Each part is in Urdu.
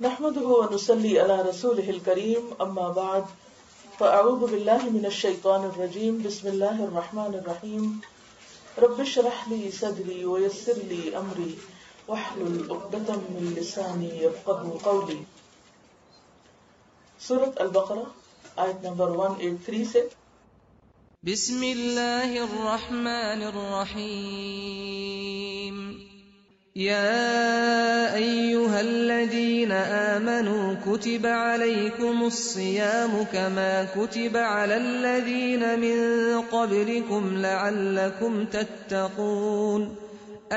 نحمده ونصلي على رسوله الكريم اما بعد فاعوذ بالله من الشيطان الرجيم بسم الله الرحمن الرحيم رب اشرح لي صدري ويسر لي امري واحلل عقدة من لساني يفقهوا قولي. سورة البقرہ آیت نمبر 183 سے بسم اللہ الرحمن الرحیم يا أيها الذين آمنوا كتب عليكم الصيام كما كتب على الذين من قبلكم لعلكم تتقون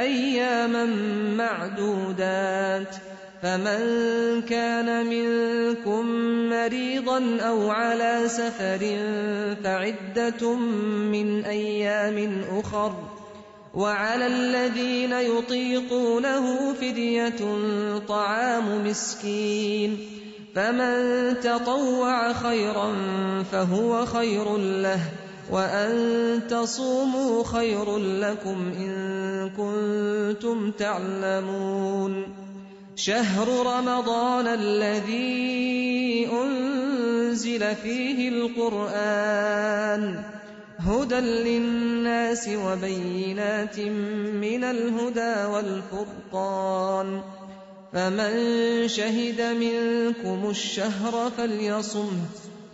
أياما معدودات فمن كان منكم مريضا أو على سفر فعدة من أيام أخر وعلى الذين يطيقونه فدية طعام مسكين فمن تطوع خيرا فهو خير له وأن تصوموا خير لكم إن كنتم تعلمون. شهر رمضان الذي أنزل فيه القرآن هدى للناس وبينات من الهدى والفرقان فمن شهد منكم الشهر فليصمه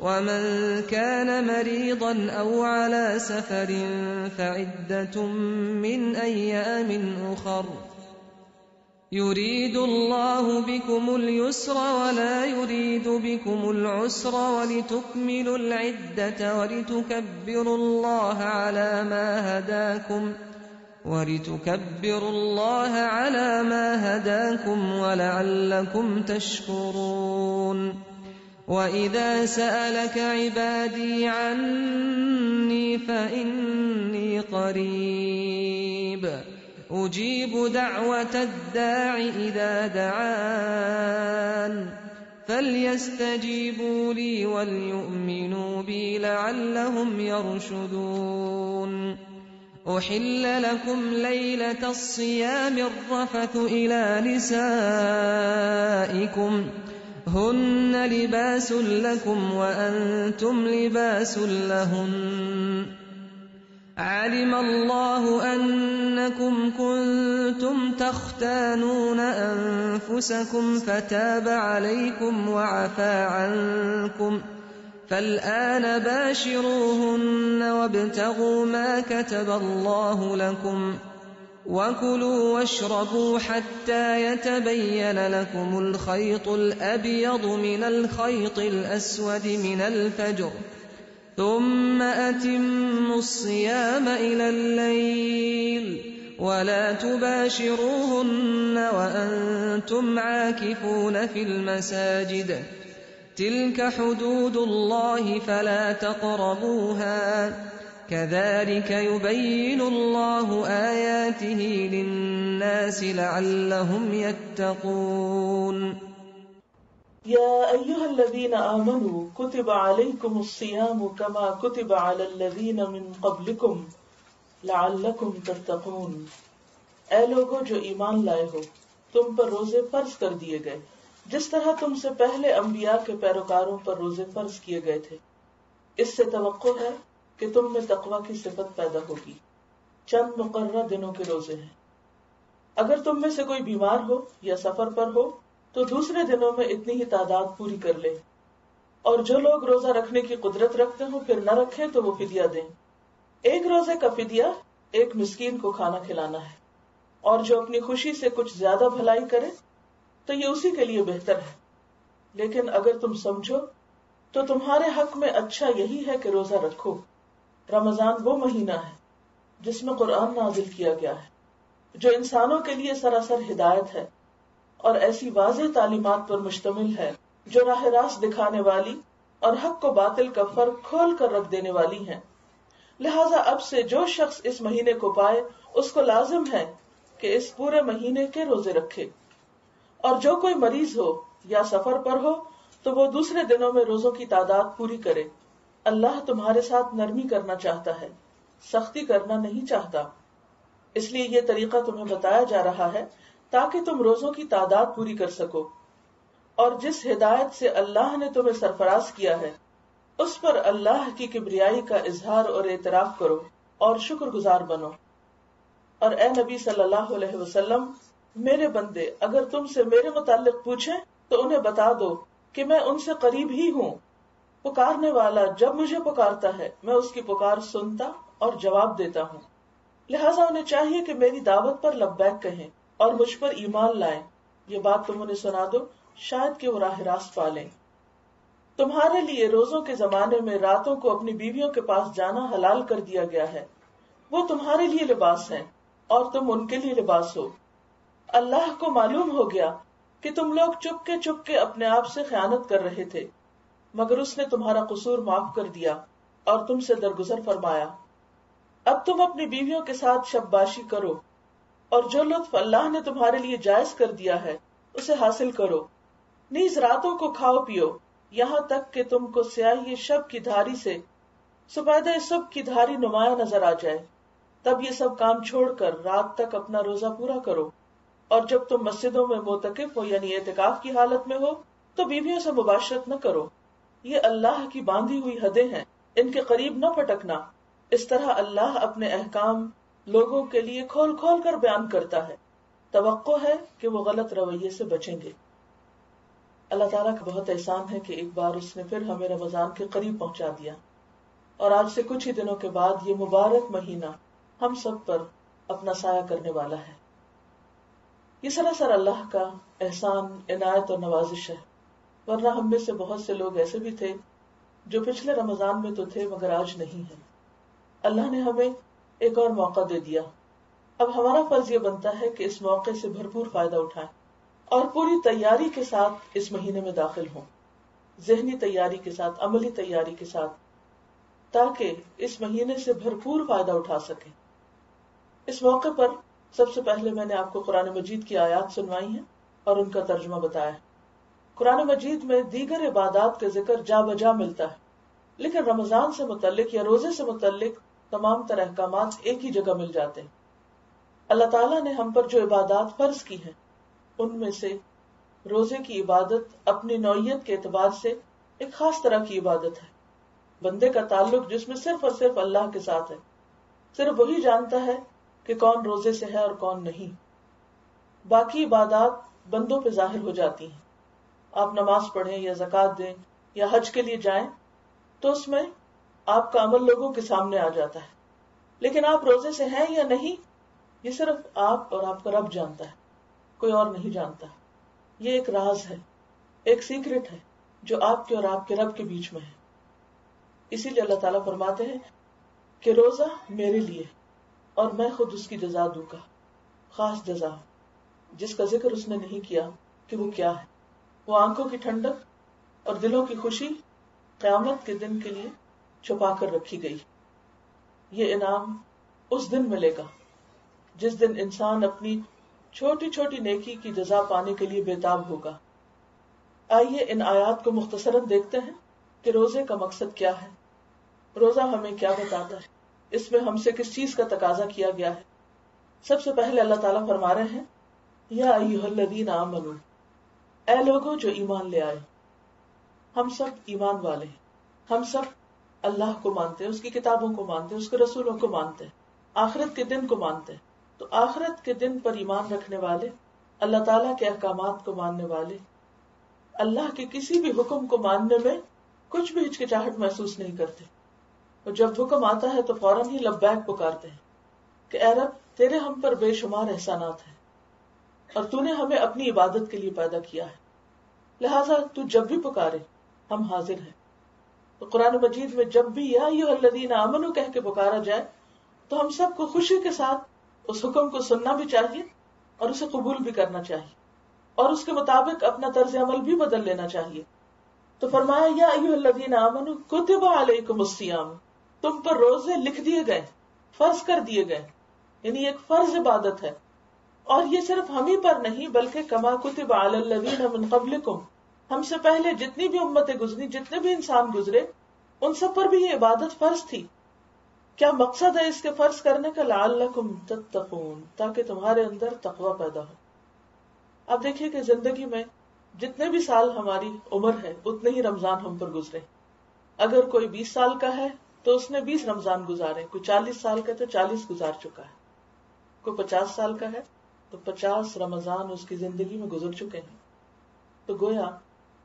ومن كان مريضا أو على سفر فعدة من أيام أخر يريد الله بكم اليسر ولا يريد بكم العسر ولتكملوا العدة ولتكبروا الله على ما هداكم ولعلكم تشكرون. وإذا سألك عبادي عني فإني قريب أجيب دعوة الداع إذا دعان فليستجيبوا لي وليؤمنوا بي لعلهم يرشدون. أحل لكم ليلة الصيام الرفث إلى نسائكم هن لباس لكم وأنتم لباس لهن علم الله أنكم كنتم تختانون أنفسكم فتاب عليكم وعفى عنكم فالآن باشروهن وابتغوا ما كتب الله لكم وكلوا واشربوا حتى يتبين لكم الخيط الأبيض من الخيط الأسود من الفجر ثم أتموا الصيام إلى الليل ولا تباشروهن وأنتم عاكفون في المساجد تلك حدود الله فلا تقربوها كذلك يبين الله آياته للناس لعلهم يتقون. يا أيها الذين آمنوا كتب عليكم الصيام كما كتب على الذين من قبلكم لعلكم تتقون. اے لوگو جو ایمان لائے ہو تم پر روزے فرض کر دیے گئے جس طرح تم سے پہلے انبیاء کے پیروکاروں پر روزے فرض کیے گئے تھے. اس سے توقع ہے کہ تم میں تقوی کی صفت پیدا ہوگی. چند مقررہ دنوں کے روزے ہیں. اگر تم میں سے کوئی بیمار ہو یا سفر پر ہو تو دوسرے دنوں میں اتنی ہی تعداد پوری کر لے. اور جو لوگ روزہ رکھنے کی قدرت رکھتے ہوں پھر نہ رکھیں تو وہ فدیہ دیں. ایک روزے کا فدیہ ایک مسکین کو کھانا کھلانا ہے. اور جو اپنی خوشی سے کچھ زیادہ بھلائی کرے تو یہ اسی کے لیے بہتر ہے. لیکن اگر تم سمجھو تو تمہارے حق میں اچھا یہی ہے کہ روزہ رکھو. رمضان وہ مہینہ ہے جس میں قرآن نازل کیا گیا ہے جو انسانوں کے لیے سراسر ہدایت ہے اور ایسی واضح تعلیمات پر مشتمل ہے جو راہ راست دکھانے والی اور حق کو باطل کا فرق کھول کر رکھ دینے والی ہیں. لہٰذا اب سے جو شخص اس مہینے کو پائے اس کو لازم ہے کہ اس پورے مہینے کے روزے رکھے. اور جو کوئی مریض ہو یا سفر پر ہو تو وہ دوسرے دنوں میں روزوں کی تعداد پوری کرے. اللہ تمہارے ساتھ نرمی کرنا چاہتا ہے، سختی کرنا نہیں چاہتا. اس لیے یہ طریقہ تمہیں بتایا جا رہا ہے تاکہ تم روزوں کی تعداد پوری کر سکو. اور جس ہدایت سے اللہ نے تمہیں سرفراز کیا ہے اس پر اللہ کی کبریائی کا اظہار اور اعتراف کرو اور شکر گزار بنو۔ اور اے نبی صلی اللہ علیہ وسلم، میرے بندے اگر تم سے میرے متعلق پوچھیں تو انہیں بتا دو کہ میں ان سے قریب ہی ہوں، پکارنے والا جب مجھے پکارتا ہے میں اس کی پکار سنتا اور جواب دیتا ہوں۔ لہٰذا انہیں چاہیے کہ میری دعوت پر لبیک کہیں اور مجھ پر ایمان لائیں۔ یہ بات تم انہیں سنا دو، شاید کہ وہ راہ راست پالیں۔ تمہارے لیے روزوں کے زمانے میں راتوں کو اپنی بیویوں کے پاس جانا حلال کر دیا گیا ہے، وہ تمہارے لیے لباس ہیں اور تم ان کے لیے لباس ہو۔ اللہ کو معلوم ہو گیا کہ تم لوگ چپ کے اپنے آپ سے خیانت کر رہے تھے، مگر اس نے تمہارا قصور معاف کر دیا اور تم سے درگزر فرمایا۔ اب تم اپنی بیویوں کے ساتھ شب باشی کرو اور جو لطف اللہ نے تمہارے لیے جائز کر دیا ہے اسے حاصل کرو، نیز راتوں کو کھاؤ پیو یہاں تک کہ تم کو سیاہی شب کی دھاری سے سپیدہ صبح کی دھاری نمایاں نظر آ جائے، تب یہ سب کام چھوڑ کر رات تک اپنا روزہ پورا کرو، اور جب تم مسجدوں میں معتکف ہو یعنی اعتکاف کی حالت میں ہو تو بیویوں سے مباشرت نہ کرو، یہ اللہ کی باندھی ہوئی حدیں ہیں، ان کے قریب نہ پھٹکنا۔ اس طرح اللہ اپنے احکام لوگوں کے لیے کھول کھول کر بیان کرتا ہے، توقع ہے کہ وہ غلط رویے سے بچیں گے۔ اللہ تعالیٰ کا بہت احسان ہے کہ ایک بار اس نے پھر ہمیں رمضان کے قریب پہنچا دیا، اور آج سے کچھ ہی دنوں کے بعد یہ مبارک مہینہ ہم سب پر اپنا سایہ کرنے والا ہے۔ یہ سراسر اللہ کا احسان، عنایت اور نوازش ہے، ورنہ ہم میں سے بہت سے لوگ ایسے بھی تھے جو پچھلے رمضان میں تو تھے مگر آج نہیں ہیں۔ اللہ نے ہمیں ایک اور موقع دے دیا، اب ہمارا فرض یہ بنتا ہے کہ اس موقع سے بھرپور فائدہ اٹھائیں اور پوری تیاری کے ساتھ اس مہینے میں داخل ہوں، ذہنی تیاری کے ساتھ، عملی تیاری کے ساتھ، تاکہ اس مہینے سے بھرپور فائدہ اٹھا سکیں۔ اس موقع پر سب سے پہلے میں نے آپ کو قرآن مجید کی آیات سنوائی ہیں اور ان کا ترجمہ بتایا ہے۔ قرآن مجید میں دیگر عبادات کا ذکر جا بجا ملتا ہے، لیکن رمضان سے متعلق یا روزے سے متعلق تمام تر احکامات ایک ہی جگہ مل جاتے ہیں۔ اللہ تعالیٰ نے ہم پر جو عبادات فرض کی ہیں ان میں سے روزے کی عبادت اپنی نوعیت کے اعتبار سے ایک خاص طرح کی عبادت ہے، بندے کا تعلق جس میں صرف اور صرف اللہ کے ساتھ ہے، صرف وہی جانتا ہے کہ کون روزے سے ہے اور کون نہیں۔ باقی عبادات بندوں پہ ظاہر ہو جاتی ہیں، آپ نماز پڑھیں یا زکوٰۃ دیں یا حج کے لیے جائیں تو اس میں آپ کا عمل لوگوں کے سامنے آ جاتا ہے، لیکن آپ روزے سے ہیں یا نہیں یہ صرف آپ اور آپ کا رب جانتا ہے، کوئی اور نہیں جانتا۔ یہ ایک راز ہے، ایک سیکرٹ ہے جو آپ کے اور آپ کے رب کے بیچ میں ہے۔ اسی لیے اللہ تعالیٰ فرماتے ہیں کہ روزہ میرے لیے اور میں خود اس کی جزا دوں گا، خاص جزا جس کا ذکر اس نے نہیں کیا کہ وہ کیا ہے۔ وہ آنکھوں کی ٹھنڈک اور دلوں کی خوشی قیامت کے دن کے لیے چھپا کر رکھی گئی۔ یہ انعام اس دن ملے گا جس دن انسان اپنی چھوٹی چھوٹی نیکی کی جزا پانے کے لیے بےتاب ہوگا۔ آئیے ان آیات کو مختصراً دیکھتے ہیں کہ روزے کا مقصد کیا ہے، روزہ ہمیں کیا بتاتا ہے، اس میں ہم سے کس چیز کا تقاضا کیا گیا ہے۔ سب سے پہلے اللہ تعالیٰ فرما رہے ہیں یا ایھا الذین آمنوا، اے لوگوں جو ایمان لے آئے۔ ہم سب ایمان والے ہیں، ہم سب اللہ کو مانتے ہیں، اس کی کتابوں کو مانتے ہیں، اس کے رسولوں کو مانتے ہیں، آخرت کے دن کو مانتے ہیں۔ تو آخرت کے دن پر ایمان رکھنے والے، اللہ تعالیٰ کے احکامات کو ماننے والے، اللہ کے کسی بھی حکم کو ماننے میں کچھ بھی ہچکچاہٹ محسوس نہیں کرتے، اور جب حکم آتا ہے تو فوراً ہی لبیک پکارتے ہیں کہ اے رب تیرے ہم پر بے شمار احسانات ہیں اور تو نے ہمیں اپنی عبادت کے لیے پیدا کیا ہے، لہٰذا تو جب بھی پکارے ہم حاضر ہیں۔ تو قرآن مجید میں جب بھی یا ایھا الذین آمنوا کہہ کے پکارا جائے تو ہم سب کو خوشی کے ساتھ اس حکم کو سننا بھی چاہیے اور اسے قبول بھی کرنا چاہیے اور اس کے مطابق اپنا طرز عمل بھی بدل لینا چاہیے۔ تو فرمایا یا ایھا الذین آمنوا کتب علیکم الصیام، تم پر روزے لکھ دیے گئے، فرض کر دیے گئے، یعنی ایک فرض عبادت ہے، اور یہ صرف ہم ہی پر نہیں بلکہ کما کتب علی الذین من قبلکم، ہم سے پہلے جتنی بھی امتیں گزری، جتنے بھی انسان گزرے ان سب پر بھی یہ عبادت فرض تھی۔ کیا مقصد ہے اس کے فرض کرنے کا؟ لعلکم تتقون، تاکہ تمہارے اندر تقوی پیدا ہو۔ اب دیکھیے کہ زندگی میں جتنے بھی سال ہماری عمر ہے اتنے ہی رمضان ہم پر گزرے. اگر کوئی 20 سال کا ہے تو اس نے 20 رمضان گزارے, کوئی 40 سال کا تو 40 گزار چکا ہے, کوئی 50 سال کا ہے تو 50 رمضان اس کی زندگی میں گزر چکے ہیں. تو گویا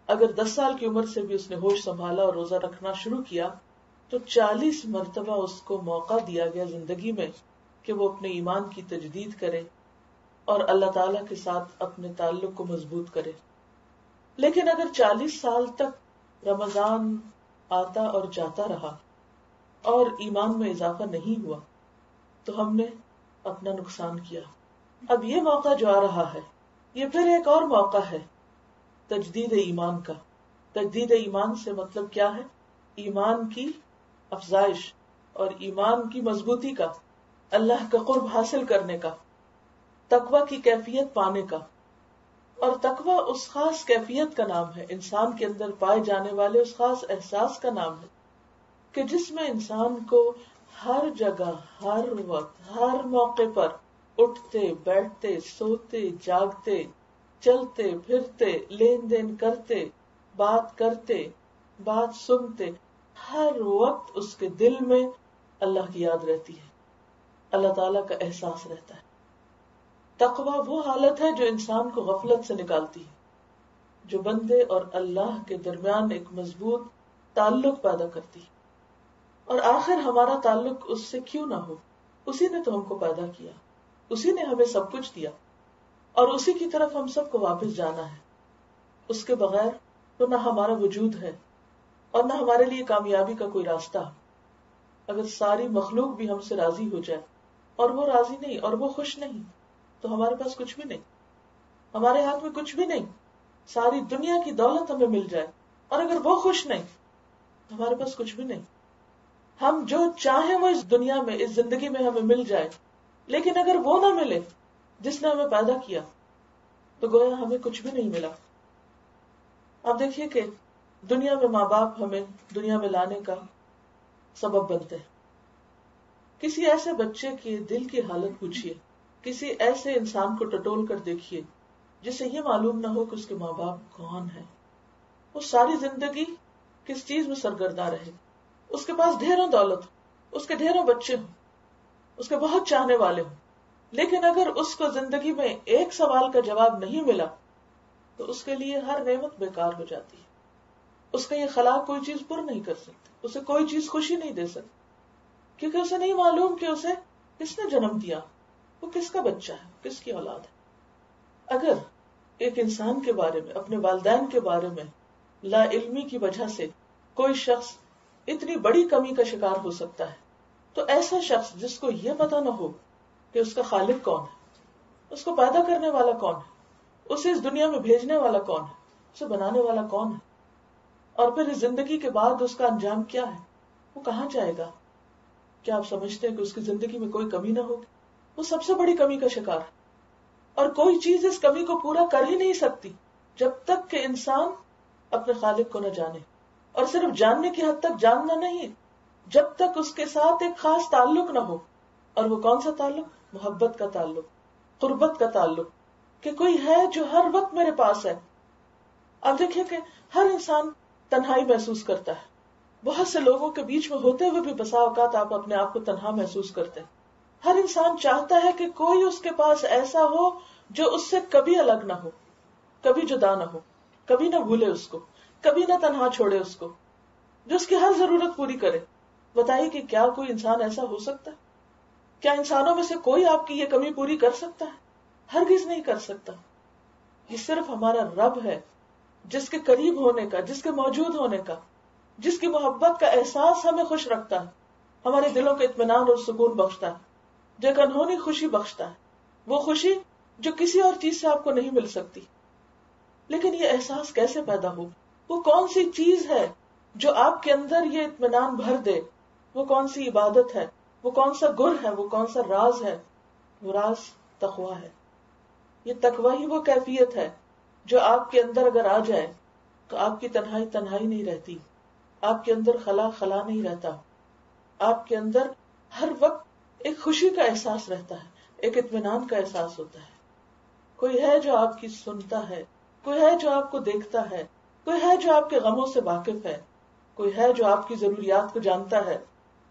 اگر 10 سال کی عمر سے بھی اس نے ہوش سنبھالا اور روزہ رکھنا شروع کیا تو 40 مرتبہ اس کو موقع دیا گیا زندگی میں کہ وہ اپنے ایمان کی تجدید کرے اور اللہ تعالیٰ کے ساتھ اپنے تعلق کو مضبوط کرے. لیکن اگر 40 سال تک رمضان آتا اور جاتا رہا اور ایمان میں اضافہ نہیں ہوا تو ہم نے اپنا نقصان کیا. اب یہ موقع جو آ رہا ہے یہ پھر ایک اور موقع ہے تجدید ایمان کا. تجدید ایمان سے مطلب کیا ہے؟ ایمان کی افزائش اور ایمان کی مضبوطی کا, اللہ کا قرب حاصل کرنے کا, تقوی کی کیفیت پانے کا. اور تقوی اس خاص کیفیت کا نام ہے, انسان کے اندر پائے جانے والے اس خاص احساس کا نام ہے کہ جس میں انسان کو ہر جگہ, ہر وقت, ہر موقع پر اٹھتے بیٹھتے سوتے جاگتے چلتے پھرتے لین دین کرتے بات کرتے بات سنتے ہر وقت اس کے دل میں اللہ کی یاد رہتی ہے, اللہ تعالیٰ کا احساس رہتا ہے. تقویٰ وہ حالت ہے جو انسان کو غفلت سے نکالتی ہے, جو بندے اور اللہ کے درمیان ایک مضبوط تعلق پیدا کرتی ہے. اور آخر ہمارا تعلق اس سے کیوں نہ ہو؟ اسی نے تو ہم کو پیدا کیا, اسی نے ہمیں سب کچھ دیا اور اسی کی طرف ہم سب کو واپس جانا ہے. اس کے بغیر تو نہ ہمارا وجود ہے اور نہ ہمارے لیے کامیابی کا کوئی راستہ. اگر ساری مخلوق بھی ہم سے راضی ہو جائے اور وہ راضی نہیں اور وہ خوش نہیں تو ہمارے پاس کچھ بھی نہیں, ہمارے ہاتھ میں کچھ بھی نہیں. ساری دنیا کی دولت ہمیں مل جائے اور اگر وہ خوش نہیں تو ہمارے پاس کچھ بھی نہیں. ہم جو چاہیں وہ اس دنیا میں اس زندگی میں ہمیں مل جائے, لیکن اگر وہ نہ ملے جس نے ہمیں پیدا کیا تو گویا ہمیں کچھ بھی نہیں ملا. آپ دیکھیے کہ دنیا میں ماں باپ ہمیں دنیا میں لانے کا سبب بنتے ہیں. کسی ایسے بچے کے دل کی حالت پوچھیے, کسی ایسے انسان کو ٹٹول کر دیکھیے جسے یہ معلوم نہ ہو کہ اس کے ماں باپ کون ہیں. وہ ساری زندگی کس چیز میں سرگرداں رہے, اس کے پاس ڈھیروں دولت ہو, اس کے ڈھیروں بچے ہوں, اس کے بہت چاہنے والے ہوں, لیکن اگر اس کو زندگی میں ایک سوال کا جواب نہیں ملا تو اس کے لیے ہر نعمت بیکار ہو جاتی ہے. اس کا یہ خلا کوئی چیز پر نہیں کر سکتی, اسے کوئی چیز خوشی نہیں دے سکتی, کیونکہ اسے نہیں معلوم کہ اسے کس نے جنم دیا, وہ کس کا بچہ ہے, کس کی اولاد ہے. اگر ایک انسان کے بارے میں, اپنے والدین کے بارے میں لا علمی کی وجہ سے کوئی شخص اتنی بڑی کمی کا شکار ہو سکتا ہے, تو ایسا شخص جس کو یہ پتا نہ ہو کہ اس کا خالق کون ہے, اس کو پیدا کرنے والا کون ہے, اسے اس دنیا میں بھیجنے والا کون ہے, اسے بنانے والا کون ہے, اور پھر اس زندگی کے بعد اس کا انجام کیا ہے, وہ کہاں جائے گا, کیا آپ سمجھتے ہیں کہ اس کی زندگی میں کوئی کمی نہ ہوگی؟ وہ سب سے بڑی کمی کا شکار ہے, اور کوئی چیز اس کمی کو پورا کر ہی نہیں سکتی جب تک کہ انسان اپنے خالق کو نہ جانے, اور صرف جاننے کی حد تک جاننا نہیں, جب تک اس کے ساتھ ایک خاص تعلق نہ ہو. اور وہ کون سا تعلق؟ محبت کا تعلق, قربت کا تعلق, کہ کوئی ہے جو ہر وقت میرے پاس ہے. آپ دیکھیں کہ ہر انسان تنہائی محسوس کرتا ہے, بہت سے لوگوں کے بیچ میں ہوتے ہوئے بھی بسا اوقات آپ اپنے آپ کو تنہا محسوس کرتے ہیں. ہر انسان چاہتا ہے کہ کوئی اس کے پاس ایسا ہو جو اس سے کبھی الگ نہ ہو, کبھی جدا نہ ہو, کبھی نہ بھولے اس کو, کبھی نہ تنہا چھوڑے اس کو, جو اس کی ہر ضرورت پوری کرے. بتائیے کہ کیا کوئی انسان ایسا ہو سکتا ہے؟ کیا انسانوں میں سے کوئی آپ کی یہ کمی پوری کر سکتا ہے؟ ہرگز نہیں کر سکتا. یہ صرف ہمارا رب ہے جس کے قریب ہونے کا, جس کے موجود ہونے کا, جس کی محبت کا احساس ہمیں خوش رکھتا ہے, ہمارے دلوں کو اطمینان اور سکون بخشتا ہے, جو ایک انہونی خوشی بخشتا ہے, وہ خوشی جو کسی اور چیز سے آپ کو نہیں مل سکتی. لیکن یہ احساس کیسے پیدا ہو؟ وہ کون سی چیز ہے جو آپ کے اندر یہ اطمینان بھر دے؟ وہ کون سی عبادت ہے؟ وہ کون سا گر ہے؟ وہ کون سا راز ہے؟ وہ راز تقویٰ ہے. یہ تقویٰ ہی وہ کیفیت ہے جو آپ کے اندر اگر آ جائے تو آپ کی تنہائی تنہائی نہیں رہتی, آپ کے اندر خلا خلا نہیں رہتا, آپ کے اندر ہر وقت ایک خوشی کا احساس رہتا ہے, ایک اطمینان کا احساس ہوتا ہے. کوئی ہے جو آپ کی سنتا ہے, کوئی ہے جو آپ کو دیکھتا ہے، کوئی ہے جو آپ کے غموں سے واقف ہے، کوئی ہے جو آپ کی ضروریات کو جانتا ہے،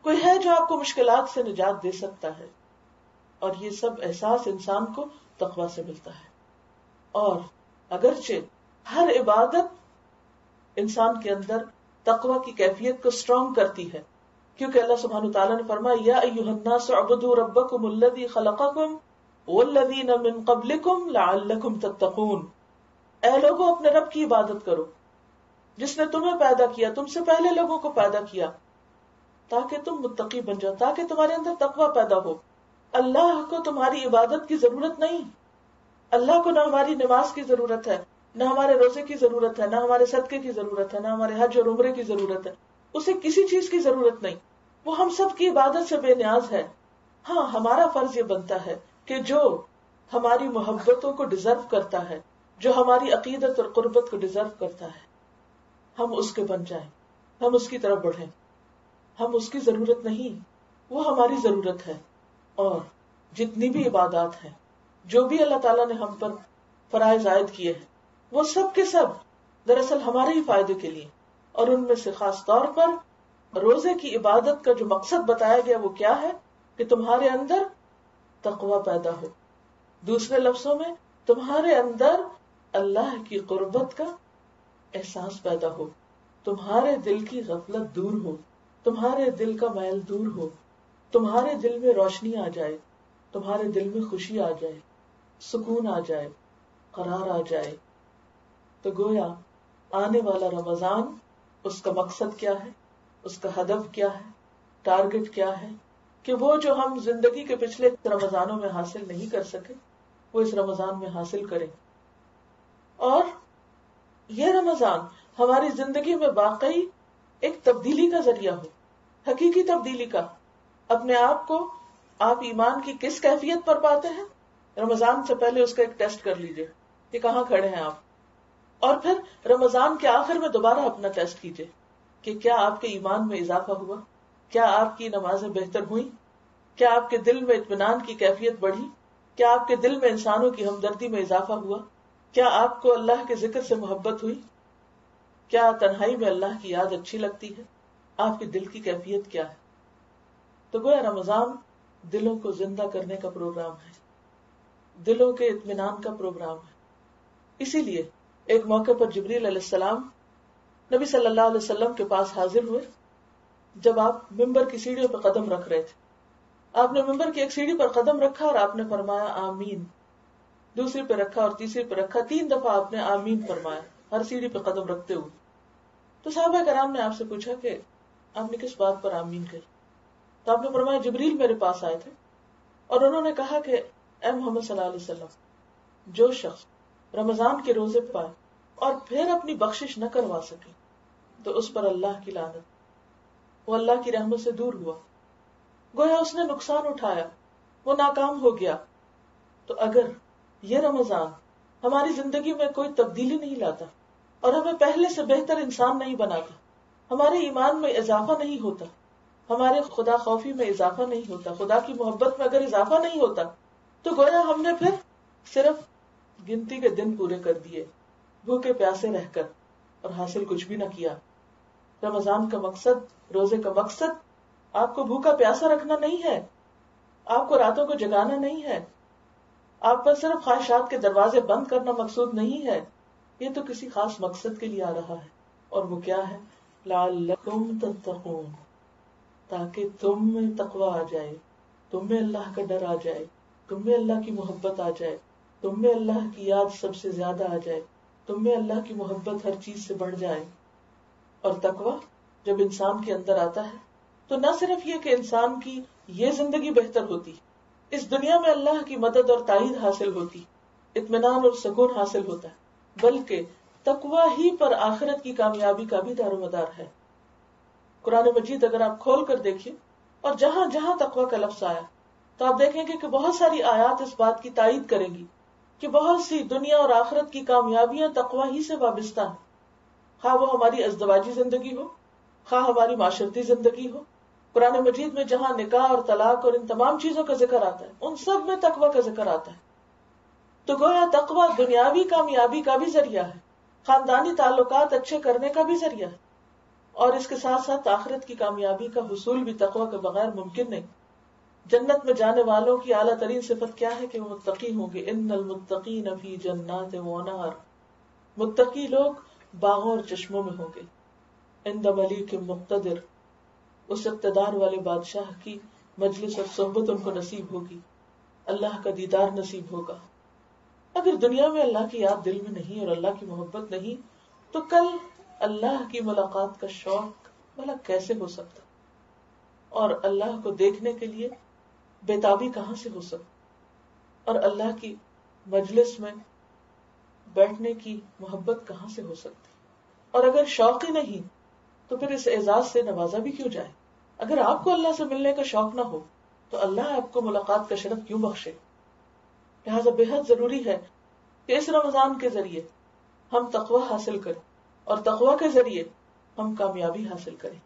کوئی ہے جو آپ کو مشکلات سے نجات دے سکتا ہے. اور یہ سب احساس انسان کو تقویٰ سے ملتا ہے. اور اگرچہ ہر عبادت انسان کے اندر تقویٰ کی کیفیت کو اسٹرانگ کرتی ہے، کیونکہ اللہ سبحانہ وتعالیٰ نے فرمایا یا ایھا الناس اعبدوا ربکم الذی خلقکم والذین من قبلکم لعلکم تتقون. اے لوگوں اپنے رب کی عبادت کرو جس نے تمہیں پیدا کیا، تم سے پہلے لوگوں کو پیدا کیا، تاکہ تم متقی بن جاؤ، تاکہ تمہارے اندر تقویٰ پیدا ہو. اللہ کو تمہاری عبادت کی ضرورت نہیں، اللہ کو نہ ہماری نماز کی ضرورت ہے، نہ ہمارے روزے کی ضرورت ہے، نہ ہمارے صدقے کی ضرورت ہے، نہ ہمارے حج اور عمرے کی ضرورت ہے. اسے کسی چیز کی ضرورت نہیں، وہ ہم سب کی عبادت سے بے نیاز ہے. ہاں ہمارا فرض یہ بنتا ہے کہ جو ہماری محبتوں کو ڈیزرو کرتا ہے، جو ہماری عقیدت اور قربت کو ڈیزرو کرتا ہے، ہم اس کے بن جائیں، ہم اس کی طرف بڑھیں. ہم اس کی ضرورت نہیں، وہ ہماری ضرورت ہے. اور جتنی بھی عبادات ہیں، جو بھی اللہ تعالیٰ نے ہم پر فرائض عائد کیے ہیں، وہ سب کے سب دراصل ہمارے ہی فائدے کے لیے. اور ان میں سے خاص طور پر روزے کی عبادت کا جو مقصد بتایا گیا وہ کیا ہے کہ تمہارے اندر تقویٰ پیدا ہو. دوسرے لفظوں میں تمہارے اندر اللہ کی قربت کا احساس پیدا ہو، تمہارے دل کی غفلت دور ہو، تمہارے دل کا میل دور ہو، تمہارے دل میں روشنی آ جائے، تمہارے دل میں خوشی آ جائے، سکون آ جائے، قرار آ جائے. تو گویا آنے والا رمضان، اس کا مقصد کیا ہے، اس کا ہدف کیا ہے، ٹارگٹ کیا ہے کہ وہ جو ہم زندگی کے پچھلے رمضانوں میں حاصل نہیں کر سکے وہ اس رمضان میں حاصل کریں. اور یہ رمضان ہماری زندگی میں واقعی ایک تبدیلی کا ذریعہ ہو، حقیقی تبدیلی کا. اپنے آپ کو آپ ایمان کی کس کیفیت پر پاتے ہیں، رمضان سے پہلے اس کا ایک ٹیسٹ کر لیجئے کہ کہاں کھڑے ہیں آپ. اور پھر رمضان کے آخر میں دوبارہ اپنا ٹیسٹ کیجئے کہ کیا آپ کے ایمان میں اضافہ ہوا، کیا آپ کی نمازیں بہتر ہوئیں، کیا آپ کے دل میں اطمینان کی کیفیت بڑھی، کیا آپ کے دل میں انسانوں کی ہمدردی میں اضافہ ہوا، کیا آپ کو اللہ کے ذکر سے محبت ہوئی، کیا تنہائی میں اللہ کی یاد اچھی لگتی ہے، آپ کے دل کی کیفیت کیا ہے. تو گویا رمضان دلوں کو زندہ کرنے کا پروگرام ہے، دلوں کے اطمینان کا پروگرام ہے. اسی لیے ایک موقع پر جبریل علیہ السلام نبی صلی اللہ علیہ وسلم کے پاس حاضر ہوئے جب آپ ممبر کی سیڑھیوں پر قدم رکھ رہے تھے. آپ نے ممبر کی ایک سیڑھی پر قدم رکھا اور آپ نے فرمایا آمین، دوسری پہ رکھا اور تیسری پہ رکھا، 3 دفعہ آپ نے آمین فرمایا ہر سیڑھی پہ قدم رکھتے ہوئے. تو صحابہ کرام نے آپ سے پوچھا کہ آپ نے کس بات پر آمین کہی؟ تو آپ نے فرمایا جبریل میرے پاس آئے تھے اور انہوں نے کہا کہ اے محمد صلی اللہ علیہ وسلم، جو شخص رمضان کے روزے پائے اور پھر اپنی بخشش نہ کروا سکے تو اس پر اللہ کی لعنت، وہ اللہ کی رحمت سے دور ہوا، گویا اس نے نقصان اٹھایا، وہ ناکام ہو گیا. تو اگر یہ رمضان ہماری زندگی میں کوئی تبدیلی نہیں لاتا اور ہمیں پہلے سے بہتر انسان نہیں بناتا، ہمارے ایمان میں اضافہ نہیں ہوتا، ہمارے خدا خوفی میں اضافہ نہیں ہوتا، خدا کی محبت میں اگر اضافہ نہیں ہوتا، تو گویا ہم نے پھر صرف گنتی کے دن پورے کر دیے، بھوکے پیاسے رہ کر، اور حاصل کچھ بھی نہ کیا. رمضان کا مقصد، روزے کا مقصد آپ کو بھوکا پیاسا رکھنا نہیں ہے، آپ کو راتوں کو جگانا نہیں ہے، آپ پر صرف خواہشات کے دروازے بند کرنا مقصود نہیں ہے. یہ تو کسی خاص مقصد کے لیے آ رہا ہے، اور وہ کیا ہے؟ لعلکم تتقون، تاکہ تم میں تقویٰ آ جائے، تم میں اللہ کا ڈر آ جائے، تم میں اللہ کی محبت آ جائے، تم میں اللہ کی یاد سب سے زیادہ آ جائے، تم میں اللہ کی محبت ہر چیز سے بڑھ جائے. اور تقویٰ جب انسان کے اندر آتا ہے تو نہ صرف یہ کہ انسان کی یہ زندگی بہتر ہوتی، اس دنیا میں اللہ کی مدد اور تائید حاصل ہوتی، اطمینان اور سکون حاصل ہوتا ہے، بلکہ تقویٰ ہی پر آخرت کی کامیابی کا بھی دار و مدار ہے. قرآن مجید اگر آپ کھول کر دیکھیں اور جہاں جہاں تقویٰ کا لفظ آیا تو آپ دیکھیں گے کہ بہت ساری آیات اس بات کی تائید کریں گی کہ بہت سی دنیا اور آخرت کی کامیابیاں تقویٰ ہی سے وابستہ ہیں، خواہ وہ ہماری ازدواجی زندگی ہو، خواہ ہماری معاشرتی زندگی ہو. قرآن مجید میں جہاں نکاح اور طلاق اور ان تمام چیزوں کا ذکر آتا ہے ان سب میں تقویٰ کا ذکر آتا ہے. تو گویا تقوی دنیاوی کامیابی کا بھی ذریعہ ہے، خاندانی تعلقات اچھے کرنے کا بھی ذریعہ ہے، اور اس کے ساتھ ساتھ آخرت کی کامیابی کا حصول بھی تقوی کے بغیر ممکن نہیں۔ جنت میں جانے والوں کی اعلیٰ ترین صفت کیا ہے کہ وہ متقی ہوں گے۔ ان المتقین فی جنات ونہر، متقی لوگ باغوں اور چشموں میں ہوں گے۔ عند ملیک مقتدر، اس اقتدار والے بادشاہ کی مجلس اور صحبت ان کو نصیب ہوگی، اللہ کا دیدار نصیب ہوگا۔ اگر دنیا میں اللہ کی یاد دل میں نہیں اور اللہ کی محبت نہیں تو کل اللہ کی ملاقات کا شوق بھلا کیسے ہو سکتا، اور اللہ کو دیکھنے کے لیے بےتابی کہاں سے ہو سکتی، اور اللہ کی مجلس میں بیٹھنے کی محبت کہاں سے ہو سکتی۔ اور اگر شوق ہی نہیں تو پھر اس اعزاز سے نوازا بھی کیوں جائے۔ اگر آپ کو اللہ سے ملنے کا شوق نہ ہو تو اللہ آپ کو ملاقات کا شرف کیوں بخشے۔ لہٰذا بے حد ضروری ہے کہ اس رمضان کے ذریعے ہم تقوی حاصل کریں اور تقوی کے ذریعے ہم کامیابی حاصل کریں۔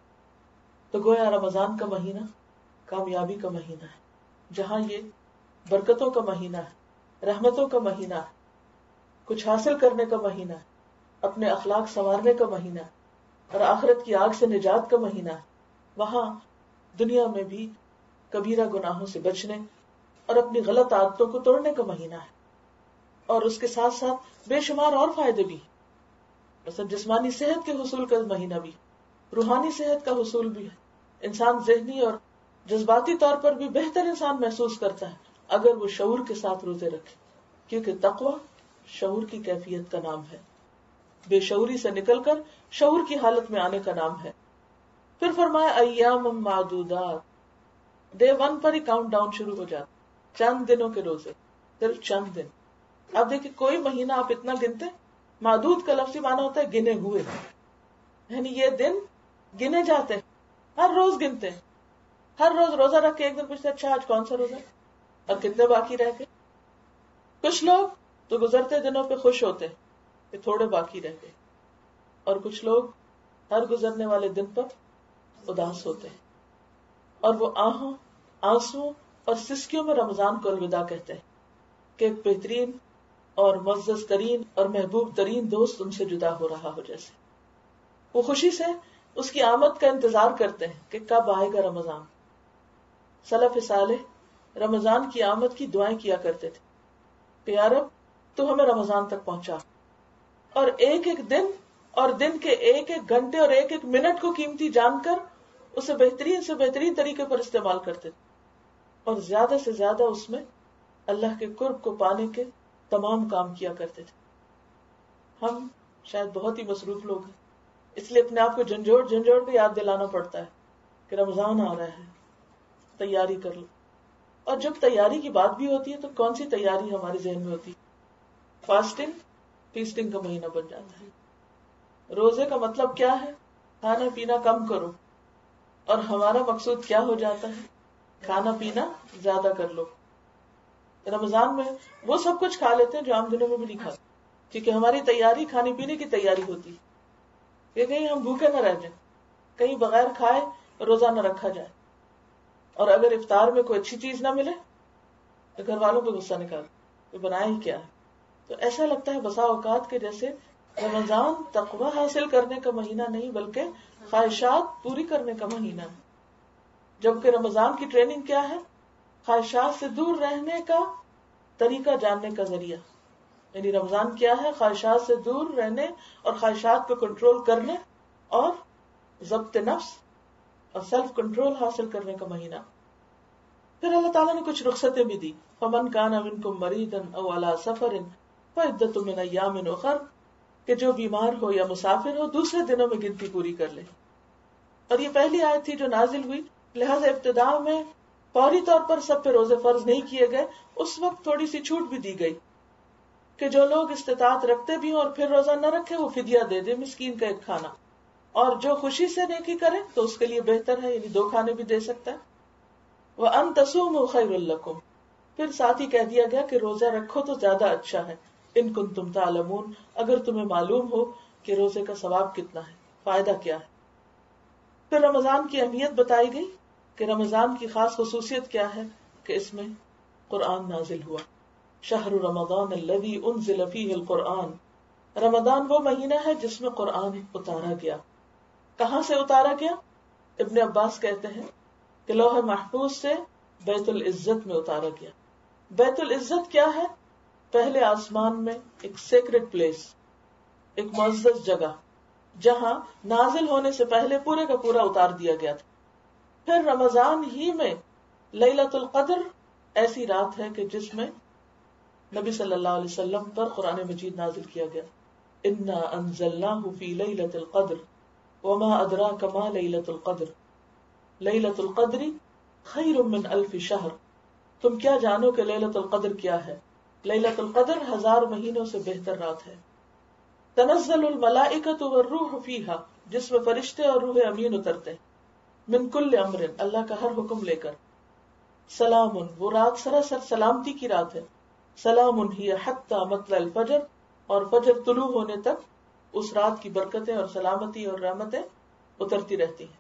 تو گویا رمضان کا مہینہ کامیابی کا مہینہ ہے، جہاں یہ برکتوں کا مہینہ ہے، رحمتوں کا مہینہ ہے، کچھ حاصل کرنے کا مہینہ ہے، اپنے اخلاق سنوارنے کا مہینہ ہے، اور آخرت کی آگ سے نجات کا مہینہ ہے۔ وہاں دنیا میں بھی کبیرہ گناہوں سے بچنے اور اپنی غلط عادتوں کو توڑنے کا مہینہ ہے، اور اس کے ساتھ ساتھ بے شمار اور فائدے بھی، مثلا جسمانی صحت کے حصول کا مہینہ بھی، روحانی صحت کا حصول بھی ہے۔ انسان ذہنی اور جذباتی طور پر بھی بہتر انسان محسوس کرتا ہے اگر وہ شعور کے ساتھ روزے رکھے، کیونکہ تقوی شعور کی کیفیت کا نام ہے، بے شعوری سے نکل کر شعور کی حالت میں آنے کا نام ہے۔ پھر فرمایا ایام معدودات، ڈے 1 پر ہی کاؤنٹ ڈاؤن شروع ہو جاتا، چند دنوں کے روزے، صرف چند دن۔ اب دیکھیں کوئی مہینہ آپ اتنا گنتے، معدود کا لفظی معنی ہوتا ہے گنے ہوئے، یعنی یہ دن گنے جاتے ہیں، ہر روز گنتے ہیں، ہر روز روزہ رکھ کے ایک دن پوچھتے اچھا آج کون سا روزہ ہے اور کتنے باقی رہ گئے۔ کچھ لوگ تو گزرتے دنوں پہ خوش ہوتے ہیں کہ تھوڑے باقی رہ گئے، اور کچھ لوگ ہر گزرنے والے دن پر اداس ہوتے ہیں، اور وہ آہوں، آنسوں اور سسکیوں میں رمضان کو الوداع کہتے ہیں کہ ایک بہترین اور معزز ترین اور محبوب ترین دوست ان سے جدا ہو رہا ہو جیسے۔ وہ خوشی سے اس کی آمد کا انتظار کرتے ہیں کہ کب آئے گا رمضان۔ سلف صالح رمضان کی آمد کی دعائیں کیا کرتے تھے کہ یا رب تو ہمیں رمضان تک پہنچا، اور ایک ایک دن اور دن کے ایک ایک گھنٹے اور ایک ایک منٹ کو قیمتی جان کر اسے بہترین سے بہترین طریقے پر استعمال کرتے تھے، اور زیادہ سے زیادہ اس میں اللہ کے قرب کو پانے کے تمام کام کیا کرتے تھے۔ ہم شاید بہت ہی مصروف لوگ ہیں، اس لیے اپنے آپ کو جھنجھوڑ کے یاد دلانا پڑتا ہے کہ رمضان آ رہا ہے، تیاری کر لو۔ اور جب تیاری کی بات بھی ہوتی ہے تو کون سی تیاری ہمارے ذہن میں ہوتی ہے؟ فاسٹنگ، فیسٹنگ کا مہینہ بن جاتا ہے۔ روزے کا مطلب کیا ہے؟ کھانا پینا کم کرو، اور ہمارا مقصود کیا ہو جاتا ہے؟ کھانا پینا زیادہ کر لو۔ رمضان میں وہ سب کچھ کھا لیتے ہیں جو عام دنوں میں بھی نہیں کھاتے، کیونکہ ہماری تیاری کھانے پینے کی تیاری ہوتی ہے کہ کہیں ہم بھوکے نہ رہ جائیں، کہیں بغیر کھائے روزہ نہ رکھا جائے، اور اگر افطار میں کوئی اچھی چیز نہ ملے تو گھر والوں پہ غصہ نکال کہ بنایا ہی کیا ہے۔ تو ایسا لگتا ہے بسا اوقات کے جیسے رمضان تقوی حاصل کرنے کا مہینہ نہیں بلکہ خواہشات پوری کرنے کا مہینہ ہے، جبکہ رمضان کی ٹریننگ کیا ہے؟ خواہشات سے دور رہنے کا طریقہ جاننے کا ذریعہ۔ یعنی رمضان کیا ہے؟ خواہشات سے دور رہنے اور خواہشات کو کنٹرول کرنے اور ضبط نفس اور سیلف کنٹرول حاصل کرنے کا مہینہ۔ پھر اللہ تعالیٰ نے کچھ رخصتیں بھی دی، فمن کان منکم مریضا او علی سفر فعدۃ من ایام اخر، کہ جو بیمار ہو یا مسافر ہو دوسرے دنوں میں گنتی پوری کر لے۔ اور یہ پہلی آیت تھی جو نازل ہوئی، لہذا ابتداء میں فوری طور پر سب پہ روزے فرض نہیں کیے گئے، اس وقت تھوڑی سی چھوٹ بھی دی گئی کہ جو لوگ استطاعت رکھتے بھی ہوں اور پھر روزہ نہ رکھے وہ فدیہ دے دے، مسکین کا ایک کھانا، اور جو خوشی سے نیکی کرے تو اس کے لیے بہتر ہے، یعنی 2 کھانے بھی دے سکتا ہے۔ وَأَن تَصُومُوا خَيْرٌ لَكُمْ، پھر ساتھ ہی کہہ دیا گیا کہ روزہ رکھو تو زیادہ اچھا ہے، ان کنتم تعلمون، اگر تمہیں معلوم ہو کہ روزے کا ثواب کتنا ہے، فائدہ کیا ہے۔ پھر رمضان کی اہمیت بتائی گئی کہ رمضان کی خاص خصوصیت کیا ہے کہ اس میں قرآن نازل ہوا، شہر رمضان الذی انزل فیہ القرآن، رمضان وہ مہینہ ہے جس میں قرآن اتارا گیا. کہاں سے اتارا گیا؟ ابن عباس کہتے ہیں کہ لوح محفوظ سے بیت العزت میں اتارا گیا. بیت العزت کیا ہے؟ پہلے آسمان میں ایک سیکرڈ پلیس، ایک معزز جگہ جہاں نازل ہونے سے پہلے پورے کا پورا اتار دیا گیا تھا. پھر رمضان ہی میں لیلۃ القدر ایسی رات ہے کہ جس میں نبی صلی اللہ علیہ وسلم پر قرآن مجید نازل کیا گیا. انا انزلناہ فی لیلۃ القدر وما ادراک ما لیلۃ القدر لیلۃ القدر خیر من الف شہر. تم کیا جانو کہ لیلۃ القدر کیا ہے؟ لیلۃ القدر 1000 مہینوں سے بہتر رات ہے. تنزل الملائکۃ والروح فیہا، جس میں فرشتے اور روح امین اترتے ہیں. من کل امر، اللہ کا ہر حکم لے کر. سلام، وہ رات سراسر سلامتی کی رات ہے. سلام ہی حتی مطلع الفجر، اور فجر طلوع ہونے تک اس رات کی برکتیں اور سلامتی اور رحمتیں اترتی رہتی ہیں.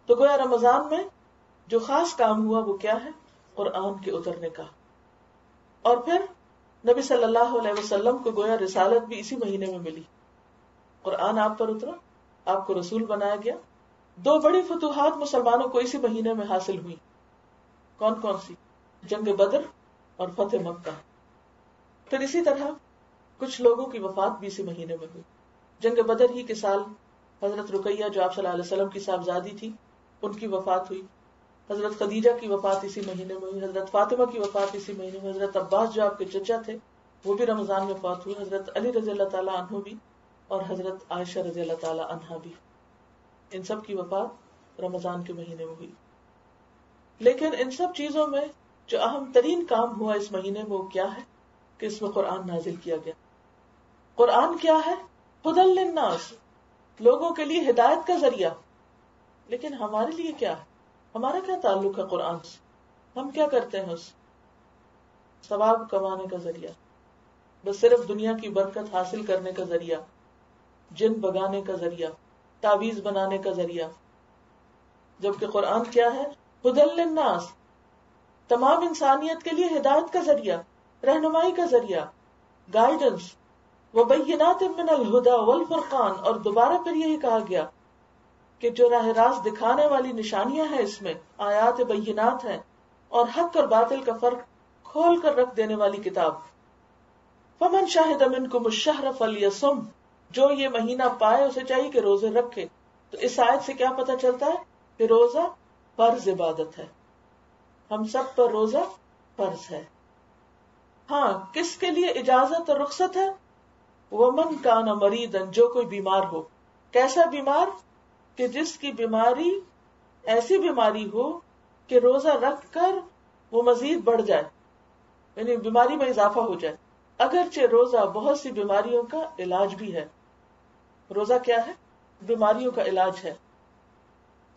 تو گویا رمضان میں جو خاص کام ہوا وہ کیا ہے؟ قرآن کے اترنے کا. اور پھر نبی صلی اللہ علیہ وسلم کو گویا رسالت بھی اسی مہینے میں ملی. قرآن آپ پر اترا، آپ کو رسول بنایا گیا. 2 بڑی فتوحات مسلمانوں کو اسی مہینے میں حاصل ہوئی. کون کون سی؟ جنگ بدر اور فتح مکہ. پھر اسی طرح کچھ لوگوں کی وفات بھی اسی مہینے میں ہوئی. جنگ بدر ہی کے سال حضرت رقیہ جو آپ صلی اللہ علیہ وسلم کی صاحبزادی تھی، ان کی وفات ہوئی. حضرت خدیجہ کی وفات اسی مہینے میں ہوئی. حضرت فاطمہ کی وفات اسی مہینے میں. حضرت عباس جو آپ کے چچا تھے وہ بھی رمضان میں وفات ہوئے. حضرت علی رضی اللہ تعالیٰ عنہ بھی، اور حضرت عائشہ رضی اللہ تعالیٰ عنہا بھی. ان سب کی وفات رمضان کے مہینے میں ہوئی. لیکن ان سب چیزوں میں جو اہم ترین کام ہوا اس مہینے میں وہ کیا ہے؟ کہ اس میں قرآن نازل کیا گیا. قرآن کیا ہے؟ ہدی للناس، لوگوں کے لیے ہدایت کا ذریعہ. لیکن ہمارے لیے کیا ہے؟ ہمارا کیا تعلق ہے قرآن سے؟ ہم کیا کرتے ہیں؟ اس ثواب کمانے کا ذریعہ، بس صرف دنیا کی برکت حاصل کرنے کا ذریعہ، جن بگانے کا ذریعہ، تعویذ بنانے کا ذریعہ. جبکہ قرآن کیا ہے؟ ہدی للناس، تمام انسانیت کے لیے ہدایت کا ذریعہ، رہنمائی کا ذریعہ، گائیڈنس. وبینات من الہدی والفرقان، اور دوبارہ پھر یہی کہا گیا کہ جو راہ راست دکھانے والی نشانیاں ہیں، اس میں آیات بینات ہیں، اور حق اور باطل کا فرق کھول کر رکھ دینے والی کتاب. فمن شاہد منکم الشہر فلیصم، جو یہ مہینہ پائے اسے چاہیے کہ روزے رکھے. تو اس آیت سے کیا پتہ چلتا ہے؟ کہ روزہ فرض عبادت ہے. ہم سب پر روزہ فرض ہے. ہاں، کس کے لیے اجازت اور رخصت ہے؟ ومن کان مریضا، جو کوئی بیمار ہو. کیسا بیمار؟ کہ جس کی بیماری ایسی بیماری ہو کہ روزہ رکھ کر وہ مزید بڑھ جائے، یعنی بیماری میں اضافہ ہو جائے. اگرچہ روزہ بہت سی بیماریوں کا علاج بھی ہے. روزہ کیا ہے؟ بیماریوں کا علاج ہے.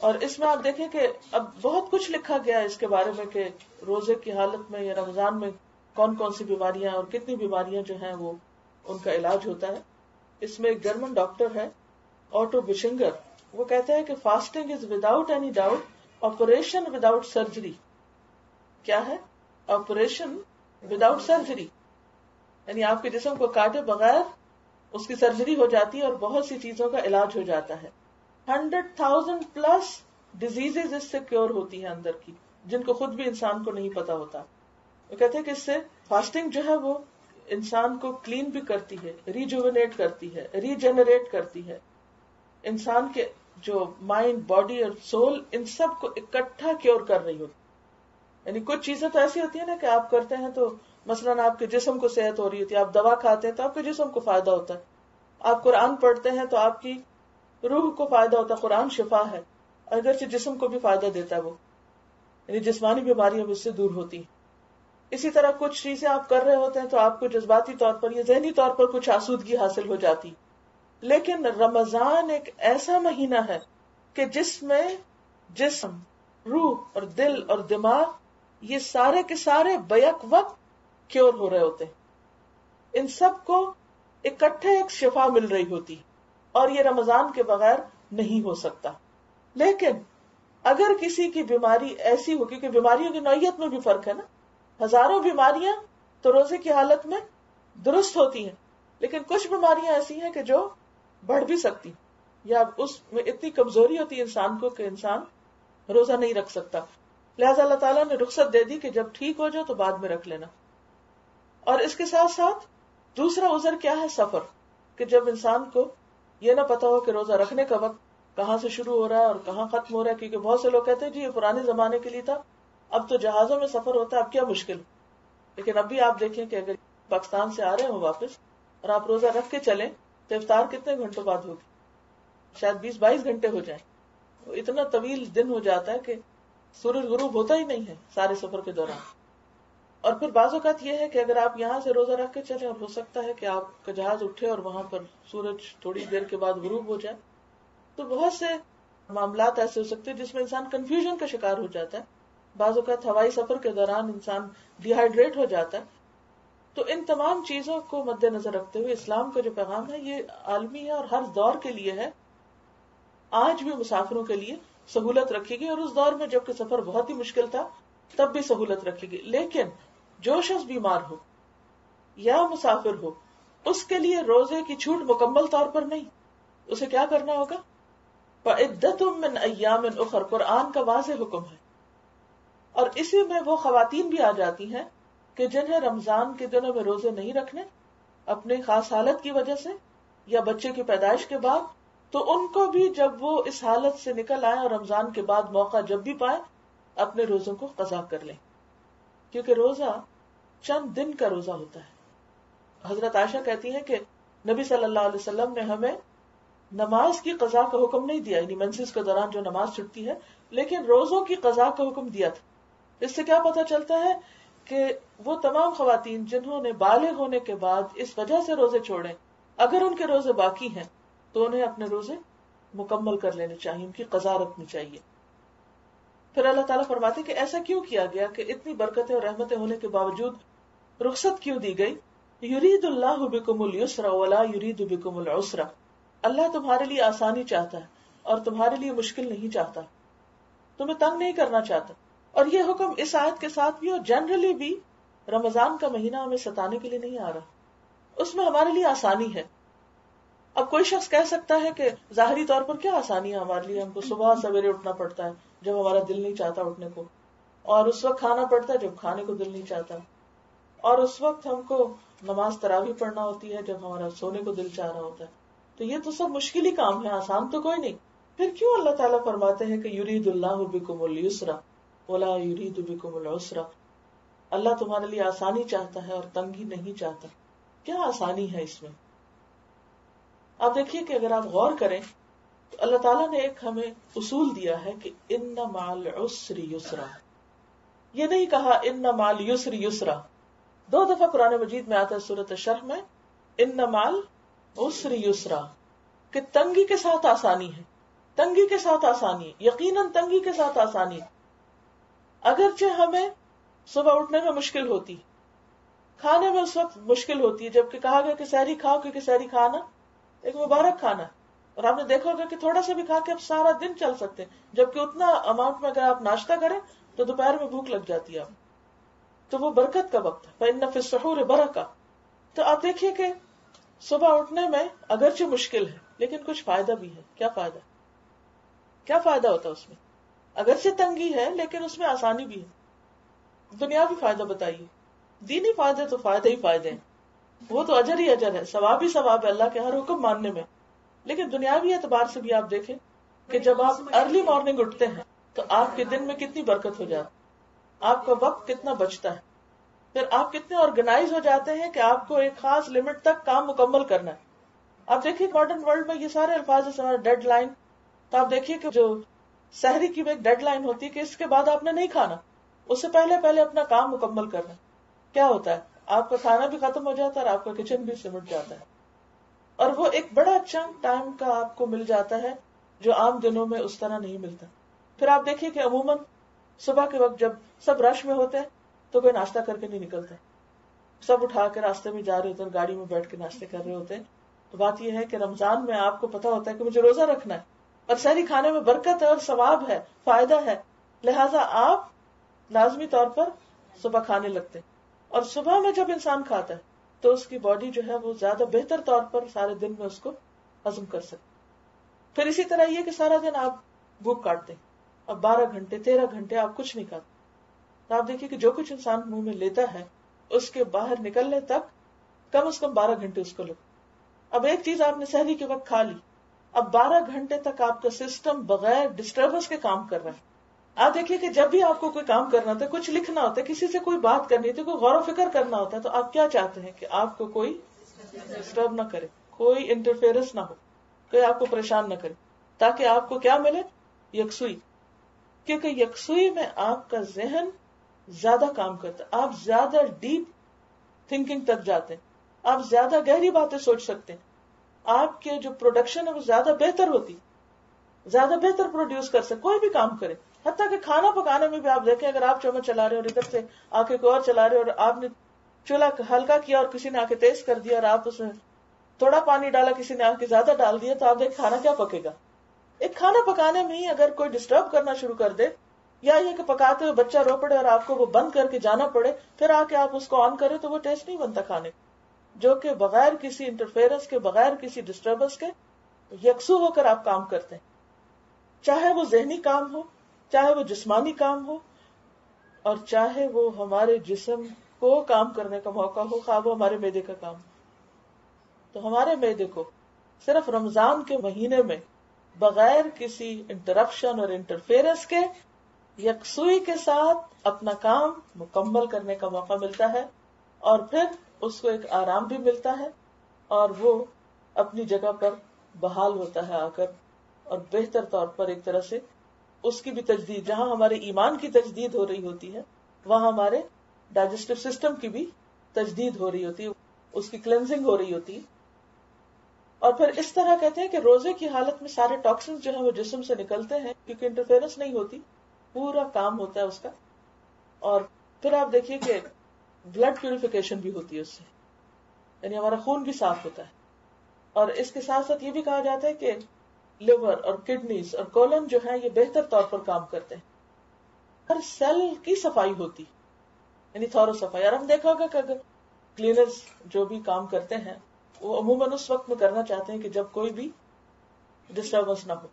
اور اس میں آپ دیکھیں کہ اب بہت کچھ لکھا گیا ہے اس کے بارے میں کہ روزے کی حالت میں یا رمضان میں کون کون سی بیماریاں اور کتنی بیماریاں جو ہیں وہ ان کا علاج ہوتا ہے. اس میں ایک جرمن ڈاکٹر ہے آٹو بشنگر، وہ کہتے ہیں کہ fasting is without any doubt operation without surgery. کیا ہے؟ آپریشن وداؤٹ سرجری، یعنی آپ کے جسم کو کاٹے بغیر اس کی سرجری ہو جاتی ہے اور بہت سی چیزوں کا علاج ہو جاتا ہے. 100,000+ ڈیزیزز اس سے کیور ہوتی ہیں اندر کی، جن کو خود بھی انسان کو نہیں پتا ہوتا. وہ کہتے ہیں کہ اس سے فاسٹنگ جو ہے وہ انسان کو کلین بھی کرتی ہے، ریجوونیٹ کرتی ہے، ریجنریٹ کرتی ہے. انسان کے جو مائنڈ، باڈی اور سول، ان سب کو اکٹھا کیور کر رہی ہوتی. یعنی کچھ چیزیں تو ایسی ہوتی ہیں نا کہ آپ کرتے ہیں تو مثلاً آپ کے جسم کو صحت ہو رہی ہوتی ہے، آپ دوا کھاتے ہیں تو آپ کے جسم کو فائدہ ہوتا ہے، آپ قرآن پڑھتے ہیں تو آپ کی روح کو فائدہ ہوتا ہے. قرآن شفا ہے، اگرچہ جسم کو بھی فائدہ دیتا ہے، وہ یعنی جسمانی بیماریاں بھی اس سے دور ہوتی ہیں. اسی طرح کچھ چیزیں آپ کر رہے ہوتے ہیں تو آپ کو جذباتی طور پر یا ذہنی طور پر کچھ آسودگی حاصل ہو جاتی. لیکن رمضان ایک ایسا مہینہ ہے کہ جس میں جسم، روح اور دل اور دماغ یہ سارے کے سارے بیک وقت کیور ہو رہے ہوتے ہیں. ان سب کو اکٹھے ایک شفا مل رہی ہوتی، اور یہ رمضان کے بغیر نہیں ہو سکتا. لیکن اگر کسی کی بیماری ایسی ہو، کیونکہ بیماریوں کی نوعیت میں بھی فرق ہے نا، ہزاروں بیماریاں تو روزے کی حالت میں درست ہوتی ہیں. لیکن کچھ بیماریاں ایسی ہیں کہ جو بڑھ بھی سکتی، یا اس میں اتنی کمزوری ہوتی ہے انسان کو کہ انسان روزہ نہیں رکھ سکتا. لہذا اللہ تعالیٰ نے رخصت دے دی کہ جب ٹھیک ہو جاؤ تو بعد میں رکھ لینا. اور اس کے ساتھ ساتھ دوسرا عذر کیا ہے؟ سفر. کہ جب انسان کو یہ نہ پتا ہو کہ روزہ رکھنے کا وقت کہاں سے شروع ہو رہا ہے اور کہاں ختم ہو رہا ہے. کیونکہ بہت سے لوگ کہتے ہیں جی یہ پرانے زمانے کے لیے تھا، اب تو جہازوں میں سفر ہوتا ہے، اب کیا مشکل. لیکن اب بھی آپ دیکھیں کہ اگر پاکستان سے آ رہے ہوں واپس اور آپ روزہ رکھ کے چلیں تو افطار کتنے گھنٹوں بعد ہوگی؟ شاید 20-22 گھنٹے ہو جائیں. اتنا طویل دن ہو جاتا ہے کہ سورج غروب ہوتا ہی نہیں ہے سارے سفر کے دوران. اور پھر بعض اوقات یہ ہے کہ اگر آپ یہاں سے روزہ رکھ کے چلیں اور ہو سکتا ہے کہ آپ کا جہاز اٹھے اور وہاں پر سورج تھوڑی دیر کے بعد غروب ہو جائے، تو بہت سے معاملات ایسے ہو سکتے ہیں جس میں انسان کنفیوژن کا شکار ہو جاتا ہے. بعض اوقات ہوائی سفر کے دوران انسان ڈی ہائیڈریٹ ہو جاتا ہے. تو ان تمام چیزوں کو مد نظر رکھتے ہوئے اسلام کا جو پیغام ہے یہ عالمی ہے اور ہر دور کے لیے ہے. آج بھی مسافروں کے لیے سہولت رکھی گئی، اور اس دور میں جبکہ سفر بہت ہی مشکل تھا تب بھی سہولت رکھی گئی. لیکن جو شخص بیمار ہو یا مسافر ہو اس کے لیے روزے کی چھوٹ مکمل طور پر نہیں. اسے کیا کرنا ہوگا؟ فَعِدَّةٌ مِّنْ أَيَّامٍ أُخَرَ، قرآن کا واضح حکم ہے. اور اسی میں وہ خواتین بھی آ جاتی ہیں کہ جنہیں رمضان کے دنوں میں روزے نہیں رکھنے اپنے خاص حالت کی وجہ سے یا بچے کی پیدائش کے بعد، تو ان کو بھی جب وہ اس حالت سے نکل آئے اور رمضان کے بعد موقع جب بھی پائے اپنے روزوں کو قضا کر لیں. کیونکہ روزہ چند دن کا روزہ ہوتا ہے. حضرت عائشہ کہتی ہیں کہ نبی صلی اللہ علیہ وسلم نے ہمیں نماز کی قضا کا حکم نہیں دیا، یعنی منسس کے دوران جو نماز چھٹتی ہے، لیکن روزوں کی قضا کا حکم دیا تھا. اس سے کیا پتہ چلتا ہے کہ وہ تمام خواتین جنہوں نے بالغ ہونے کے بعد اس وجہ سے روزے چھوڑے، اگر ان کے روزے باقی ہیں تو انہیں اپنے روزے مکمل کر لینے چاہیے، ان کی قضا رکھنی چاہیے. پھر اللہ تعالیٰ فرماتے کہ ایسا کیوں کیا گیا کہ اتنی برکتیں اور رحمتیں ہونے کے باوجود رخصت کیوں دی گئی؟ یرید اللہ بکم اليسر ولا یرید بکم العسر، اللہ تمہارے لیے آسانی چاہتا ہے اور تمہارے لیے مشکل نہیں چاہتا، تمہیں تنگ نہیں کرنا چاہتا. اور یہ حکم اس آیت کے ساتھ بھی اور جنرلی بھی رمضان کا مہینہ ہمیں ستانے کے لیے نہیں آ رہا، اس میں ہمارے لیے آسانی ہے. اب کوئی شخص کہہ سکتا ہے کہ ظاہری طور پر کیا آسانی ہے ہمارے لیے، ہم کو صبح سویرے اٹھنا پڑتا ہے جب ہمارا دل نہیں چاہتا اٹھنے کو، اور اس وقت کھانا پڑتا ہے جب کھانے کو دل نہیں چاہتا، اور اس وقت ہم کو نماز تراویح پڑھنا ہوتی ہے جب ہمارا سونے کو دل چاہ رہا ہوتا ہے. تو یہ تو سب مشکل ہی کام ہے، آسان تو کوئی نہیں. پھر کیوں اللہ تعالیٰ فرماتے ہیں کہ یرید اللہ بکم اليسر ولا یرید بکم العسر، اللہ تمہارے لیے آسانی چاہتا ہے اور تنگی نہیں چاہتا. کیا آسانی ہے اس میں؟ آپ دیکھیے کہ اگر آپ غور کریں تو اللہ تعالیٰ نے ایک ہمیں اصول دیا ہے کہ ان مع العسر یسرا. یہ نہیں کہا ان مع اليسر یسرا. 2 دفعہ قرآن مجید میں آتا ہے سورۃ الشرح میں ان مع العسر یسرا، کہ تنگی کے ساتھ آسانی ہے، تنگی کے ساتھ آسانی ہے، یقیناً تنگی کے ساتھ آسانی ہے. اگرچہ ہمیں صبح اٹھنے میں مشکل ہوتی، کھانے میں اس وقت مشکل ہوتی ہے، جبکہ کہا گیا کہ سحری کھاؤ، کیونکہ سحری کھانا ایک مبارک کھانا ہے. اور آپ نے دیکھا ہوگا کہ تھوڑا سا بھی کھا کے آپ سارا دن چل سکتے ہیں، جبکہ اتنا اماؤنٹ میں اگر آپ ناشتہ کریں تو دوپہر میں بھوک لگ جاتی ہے آپ. تو وہ برکت کا وقت ہے، فإن فی السحور برکہ. تو آپ دیکھیے کہ صبح اٹھنے میں اگرچہ مشکل ہے لیکن کچھ فائدہ بھی ہے. کیا فائدہ؟ کیا فائدہ ہوتا ہے اس میں؟ اگرچہ تنگی ہے لیکن اس میں آسانی بھی ہے. دنیاوی فائدہ بتائیے. دینی فائدے تو فائدے ہی فائدے ہیں، وہ تو اجر ہی اجر ہے، ثواب ہی ثواب ہے اللہ کے ہر حکم ماننے میں. لیکن دنیاوی اعتبار سے بھی آپ دیکھیں کہ جب آپ ارلی مارننگ اٹھتے ہیں تو آپ کے دن میں کتنی برکت ہو جاتی، آپ کا وقت کتنا بچتا ہے، پھر آپ کتنے آرگنائز ہو جاتے ہیں کہ آپ کو ایک خاص لمٹ تک کام مکمل کرنا ہے. آپ دیکھیے ماڈرن ورلڈ میں یہ سارے الفاظ ہیں، ہمارا ڈیڈ لائن. تو آپ دیکھیے کہ جو سحری کی ایک ڈیڈ لائن ہوتی ہے کہ اس کے بعد آپ نے نہیں کھانا، اس سے پہلے اپنا کام مکمل کرنا. کیا ہوتا ہے؟ آپ کا کھانا بھی ختم ہو جاتا ہے اور آپ کا کچن بھی سمٹ جاتا ہے، اور وہ ایک بڑا چنک ٹائم کا آپ کو مل جاتا ہے جو عام دنوں میں اس طرح نہیں ملتا. پھر آپ دیکھیے کہ عموماً صبح کے وقت جب سب رش میں ہوتے ہیں تو کوئی ناشتہ کر کے نہیں نکلتا، سب اٹھا کے راستے میں جا رہے ہوتے ہیں، گاڑی میں بیٹھ کے ناشتے کر رہے ہوتے ہیں. تو بات یہ ہے کہ رمضان میں آپ کو پتا ہوتا ہے کہ مجھے روزہ رکھنا ہے اور سحری کھانے میں برکت ہے اور ثواب ہے، فائدہ ہے، لہٰذا آپ لازمی طور پر صبح کھانے لگتے ہیں. اور صبح میں جب انسان کھاتا ہے تو اس کی باڈی جو ہے وہ زیادہ بہتر طور پر سارے دن میں اس کو ہضم کر سکتے. پھر اسی طرح یہ کہ سارا دن آپ بھوک کاٹتے ہیں, اب 12 گھنٹے 13 گھنٹے آپ کچھ نہیں کھاتے, تو آپ دیکھیے کہ جو کچھ انسان منہ میں لیتا ہے اس کے باہر نکلنے تک کم از کم 12 گھنٹے اس کو لگتے. اب ایک چیز آپ نے سحری کے وقت کھا لی, اب 12 گھنٹے تک آپ کا سسٹم بغیر ڈسٹربنس کے کام کر رہا ہے. آپ دیکھیے کہ جب بھی آپ کو کوئی کام کرنا ہوتا ہے, کچھ لکھنا ہوتا ہے, کسی سے کوئی بات کرنی ہوتی ہے, کوئی غور و فکر کرنا ہوتا ہے, تو آپ کیا چاہتے ہیں کہ آپ کو کوئی ڈسٹرب نہ کرے, کوئی انٹرفیئرنس نہ ہو, کوئی آپ کو پریشان نہ کرے, تاکہ آپ کو کیا ملے, یکسوئی. کیونکہ یکسوئی میں آپ کا ذہن زیادہ کام کرتا ہے, آپ زیادہ ڈیپ تھنکنگ تک جاتے ہیں, آپ زیادہ گہری باتیں سوچ سکتے ہیں, آپ کے جو پروڈکشن ہے وہ زیادہ بہتر ہوتی, زیادہ بہتر پروڈیوس کر سکتے کوئی بھی کام کرے. حتیٰ کہ کھانا پکانے میں بھی آپ دیکھیں, اگر آپ چمچ چلا رہے اور ادھر سے آ کے کوئی اور چلا رہے اور آپ نے چولہا ہلکا کیا اور کسی نے آ کے تیز کر دیا اور آپ اس میں تھوڑا پانی ڈالا, کسی نے آ کے زیادہ ڈال دیا, تو آپ دیکھ کھانا کیا پکے گا. ایک کھانا پکانے میں ہی اگر کوئی ڈسٹرب کرنا شروع کر دے, یا یہ کہ پکاتے ہوئے بچہ رو پڑے اور آپ کو وہ بند کر کے جانا پڑے, پھر آ کے آپ اس کو آن کریں, تو وہ ٹیسٹ نہیں بنتا کھانے, جو کہ بغیر کسی انٹرفیئرنس کے, بغیر کسی ڈسٹربنس کے یکسو ہو کر آپ کام کرتے ہیں, چاہے وہ ذہنی کام ہو, چاہے وہ جسمانی کام ہو, اور چاہے وہ ہمارے جسم کو کام کرنے کا موقع ہو, خواہ وہ ہمارے معدے کا کام. تو ہمارے معدے کو صرف رمضان کے مہینے میں بغیر کسی انٹرپشن اور انٹرفیئرنس کے یکسوئی کے ساتھ اپنا کام مکمل کرنے کا موقع ملتا ہے, اور پھر اس کو ایک آرام بھی ملتا ہے, اور وہ اپنی جگہ پر بحال ہوتا ہے آ کر, اور بہتر طور پر ایک طرح سے اس کی بھی تجدید, جہاں ہمارے ایمان کی تجدید ہو رہی ہوتی ہے, وہاں ہمارے ڈائجسٹو سسٹم کی بھی تجدید ہو رہی ہوتی ہے, اس کی کلینزنگ ہو رہی ہوتی ہے. اور پھر اس طرح کہتے ہیں کہ روزے کی حالت میں سارے ٹاکسنز جو ہیں وہ جسم سے نکلتے ہیں, کیونکہ انٹرفیئرنس نہیں ہوتی, پورا کام ہوتا ہے اس کا. اور پھر آپ دیکھیے کہ بلڈ پیوریفیکیشن بھی ہوتی ہے اس سے, یعنی ہمارا خون بھی صاف ہوتا ہے. اور اس کے ساتھ ساتھ یہ بھی کہا جاتا ہے کہ لیور اور کڈنیز اور کولن جو ہے یہ بہتر طور پر کام کرتے ہیں, ہر سیل کی صفائی ہوتی, یعنی تھورو صفائی. اور ہم دیکھا ہوگا کہ اگر کلینرز جو بھی کام کرتے ہیں وہ عموماً اس وقت میں کرنا چاہتے ہیں کہ جب کوئی بھی ڈسٹربنس نہ ہو,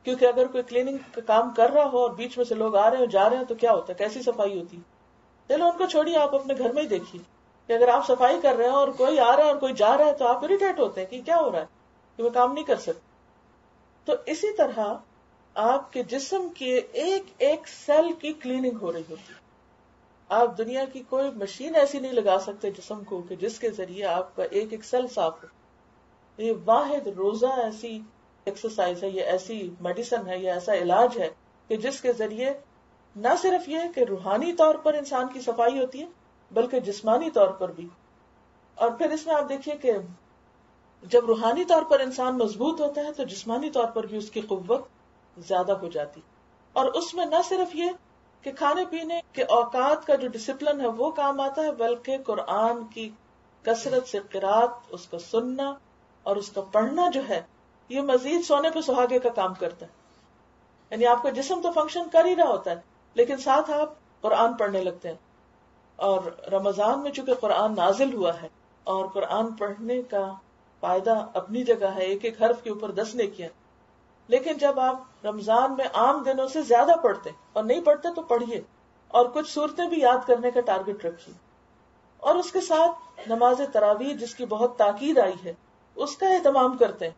کیونکہ اگر کوئی کلیننگ کا کام کر رہا ہو اور بیچ میں سے لوگ آ رہے ہیں جا رہے ہیں تو کیا ہوتا ہے, کیسی صفائی ہوتی. چلو ان کو چھوڑیے, آپ اپنے گھر میں ہی دیکھیے کہ اگر آپ صفائی کر رہے ہیں اور کوئی آ رہا ہے اور کوئی جا رہا ہے تو آپ اریٹیٹ ہوتے ہیں کہ کیا ہو رہا ہے, کہ وہ کام نہیں کر سکتے. تو اسی طرح آپ کے جسم کے ایک ایک سیل کی کلیننگ ہو رہی ہوتی. آپ دنیا کی کوئی مشین ایسی نہیں لگا سکتے جسم کو کہ جس کے ذریعے آپ کا ایک ایک سیل صاف ہو. یہ واحد روزہ ایسی ایکسرسائز ہے, یہ ایسی میڈیسن ہے, یہ ایسا علاج ہے کہ جس کے ذریعے نہ صرف یہ کہ روحانی طور پر انسان کی صفائی ہوتی ہے بلکہ جسمانی طور پر بھی. اور پھر اس میں آپ دیکھیے کہ جب روحانی طور پر انسان مضبوط ہوتا ہے تو جسمانی طور پر بھی اس کی قوت زیادہ ہو جاتی. اور اس میں نہ صرف یہ کہ کھانے پینے کے اوقات کا جو ڈسپلن ہے وہ کام آتا ہے, بلکہ قرآن کی کثرت سے قرات, اس کا سننا اور اس کا پڑھنا جو ہے یہ مزید سونے پہ سہاگے کا کام کرتا ہے. یعنی آپ کا جسم تو فنکشن کر ہی رہا ہوتا ہے لیکن ساتھ آپ قرآن پڑھنے لگتے ہیں. اور رمضان میں چونکہ قرآن نازل ہوا ہے اور قرآن پڑھنے کا فائدہ اپنی جگہ ہے, ایک ایک حرف کے اوپر 10 نیکیاں, لیکن جب آپ رمضان میں عام دنوں سے زیادہ پڑھتے اور نہیں پڑھتے تو پڑھیے, اور کچھ صورتیں بھی یاد کرنے کا ٹارگٹ رکھیے. اور اس کے ساتھ نماز تراویح جس کی بہت تاکید آئی ہے اس کا اہتمام کرتے ہیں,